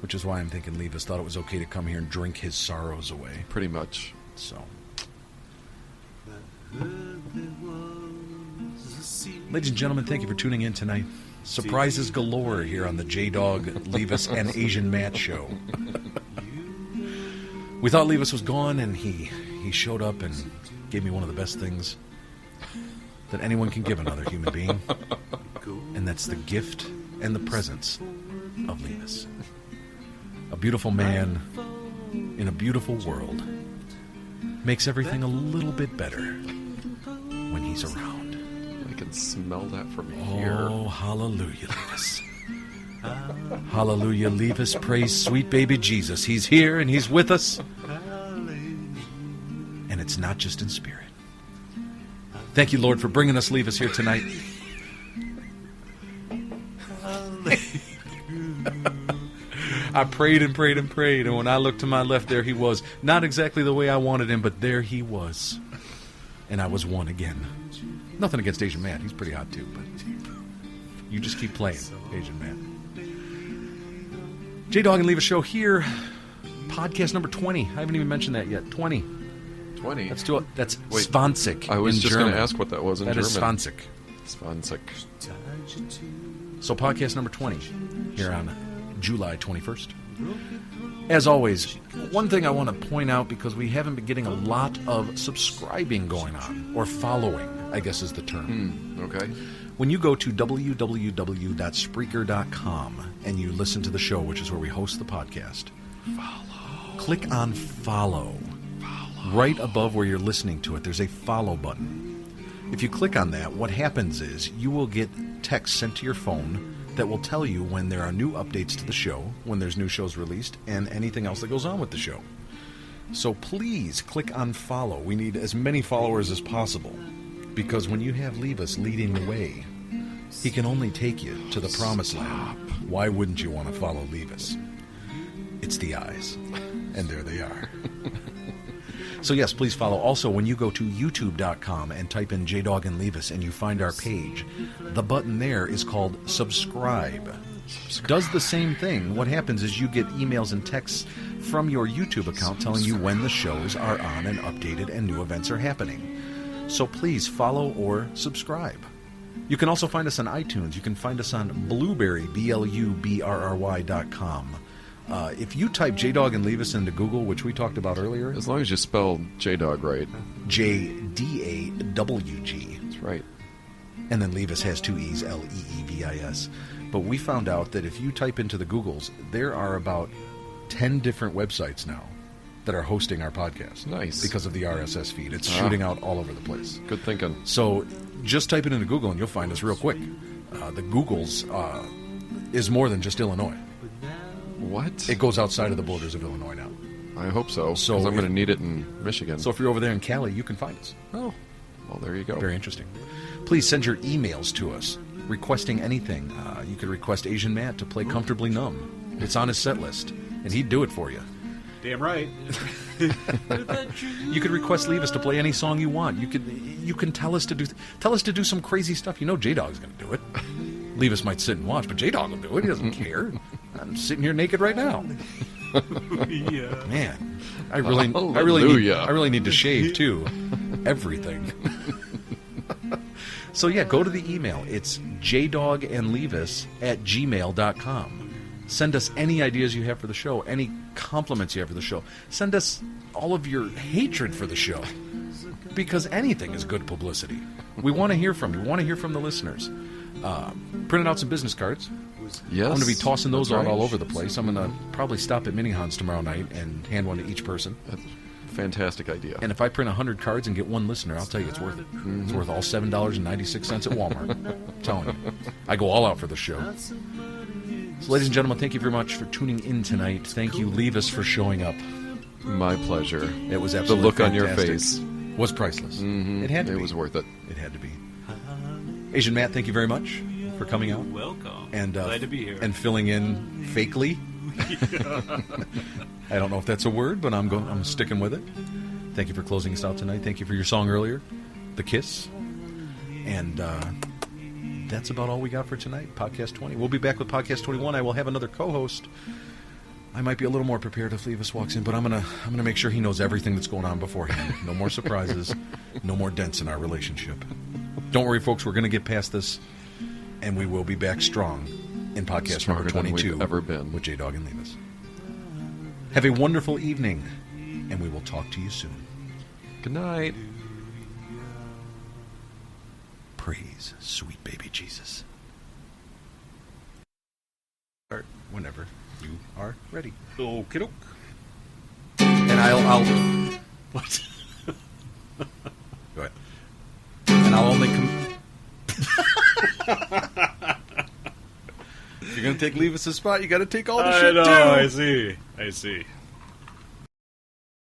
Speaker 3: Which is why I'm thinking Leevis thought it was okay to come here and drink his sorrows away.
Speaker 5: Pretty much.
Speaker 3: So, ladies and gentlemen, thank you for tuning in tonight. Surprises galore here on the JDawg, Leevis, and Aisian Matt show. We thought Leevis was gone, and he showed up and gave me one of the best things that anyone can give another human being, and that's the gift and the presence of Leevis. A beautiful man in a beautiful world makes everything a little bit better when he's around.
Speaker 5: I can smell that from here.
Speaker 3: Oh, hallelujah, Leevis. Hallelujah, Leevis. Praise sweet baby Jesus. He's here and he's with us. And it's not just in spirit. Thank you, Lord, for bringing us Leevis here tonight. I prayed and prayed and prayed, and when I looked to my left, there he was. Not exactly the way I wanted him, but there he was. And I was one again. Nothing against Aisian Matt. He's pretty hot, too, but you just keep playing, Aisian Matt. JDawg and Leevis show here. Podcast number 20. I haven't even mentioned that yet. 20.
Speaker 5: 20.
Speaker 3: Let's do it. That's
Speaker 5: Wait,
Speaker 3: Zwanzig
Speaker 5: I was
Speaker 3: in
Speaker 5: just
Speaker 3: German.
Speaker 5: going to ask what that was in
Speaker 3: That
Speaker 5: German.
Speaker 3: is Zwanzig.
Speaker 5: Zwanzig.
Speaker 3: So podcast number 20 here on July 21st. As always, one thing I want to point out, because we haven't been getting a lot of subscribing going on, or following, I guess is the term.
Speaker 5: Okay.
Speaker 3: When you go to www.spreaker.com and you listen to the show, which is where we host the podcast, click on follow. Right above where you're listening to it, there's a follow button. If you click on that, what happens is you will get text sent to your phone that will tell you when there are new updates to the show, when there's new shows released, and anything else that goes on with the show. So please click on follow. We need as many followers as possible, because when you have Leevis leading the way, he can only take you to the promised land. Why wouldn't you want to follow Leevis? It's the eyes, and there they are. So yes, please follow. Also, when you go to youtube.com and type in JDawg and Leevis and you find our page, the button there is called subscribe. Does the same thing. What happens is you get emails and texts from your YouTube account telling you when the shows are on and updated and new events are happening. So please follow or subscribe. You can also find us on iTunes. You can find us on Blueberry, BLUBRRY.com. If you type JDawg and Leevis into Google, which we talked about earlier,
Speaker 5: As long as you spell JDawg right.
Speaker 3: JDawg.
Speaker 5: That's right.
Speaker 3: And then Leevis has 2 E's, Leevis. But we found out that if you type into the Googles, there are about 10 different websites now that are hosting our podcast.
Speaker 5: Nice.
Speaker 3: Because of the RSS feed. It's shooting out all over the place.
Speaker 5: Good thinking.
Speaker 3: So just type it into Google and you'll find us real quick. The Googles is more than just Illinois.
Speaker 5: What?
Speaker 3: It goes outside of the borders of Illinois now.
Speaker 5: I hope so,
Speaker 3: So
Speaker 5: because I'm
Speaker 3: if-
Speaker 5: going to need it in Michigan.
Speaker 3: So if you're over there in Cali, you can find us.
Speaker 5: Oh, well, there you go.
Speaker 3: Very interesting. Please send your emails to us requesting anything. You could request Aisian Matt to play Comfortably Numb. It's on his set list, and he'd do it for you.
Speaker 1: Damn right.
Speaker 3: You could request Leevis to play any song you want. You can tell us to do some crazy stuff. You know JDawg's going to do it. Leevis might sit and watch, but JDawg will do it. He doesn't care. I'm sitting here naked right now.
Speaker 1: Yeah.
Speaker 3: Man, I really
Speaker 5: Hallelujah.
Speaker 3: need to shave too. Everything. So yeah, go to the email. It's jdawgandleevis@gmail.com. Send us any ideas you have for the show, any compliments you have for the show. Send us all of your hatred for the show, because anything is good publicity. We want to hear from you. We want to hear from the listeners. Printed out some business cards.
Speaker 5: Yes.
Speaker 3: I'm going to be tossing those
Speaker 5: that's
Speaker 3: out
Speaker 5: right.
Speaker 3: all over the place. I'm going to probably stop at Mini-Hans tomorrow night and hand one to each person.
Speaker 5: That's a fantastic idea.
Speaker 3: And if I print 100 cards and get one listener, I'll tell you it's worth it. It's worth all $7.96 at Walmart. I'm telling you. I go all out for the show. So, ladies and gentlemen, thank you very much for tuning in tonight. Thank you, Leevis, for showing up.
Speaker 5: My pleasure.
Speaker 3: It was
Speaker 5: The
Speaker 3: absolutely
Speaker 5: look on your
Speaker 3: fantastic.
Speaker 5: face.
Speaker 3: Was priceless. It had to
Speaker 5: It
Speaker 3: be.
Speaker 5: was worth it.
Speaker 3: It had to be. Asian Matt, thank you very much for coming out.
Speaker 1: Welcome.
Speaker 3: And
Speaker 1: glad to be here.
Speaker 3: and filling in fakely. I don't know if that's a word, but I'm sticking with it. Thank you for closing us out tonight. Thank you for your song earlier, The Kiss. And that's about all we got for tonight. Podcast 20. We'll be back with Podcast 21. I will have another co-host. I might be a little more prepared if Leevis walks in, but I'm gonna make sure he knows everything that's going on beforehand. No more surprises. No more dents in our relationship. Don't worry, folks. We're gonna get past this, and we will be back strong in podcast
Speaker 5: Stronger
Speaker 3: number
Speaker 5: than
Speaker 3: 22
Speaker 5: we've ever been.
Speaker 3: with JDawg and Leevis. Have a wonderful evening, and we will talk to you soon.
Speaker 5: Good night.
Speaker 3: Praise sweet baby Jesus. Start whenever you are ready.
Speaker 1: Okie doke.
Speaker 3: And I'll
Speaker 1: What?
Speaker 3: go ahead. And I'll only If you're gonna take Leevis' spot, you got to take all the
Speaker 1: I
Speaker 3: shit
Speaker 1: know.
Speaker 3: too.
Speaker 1: I see.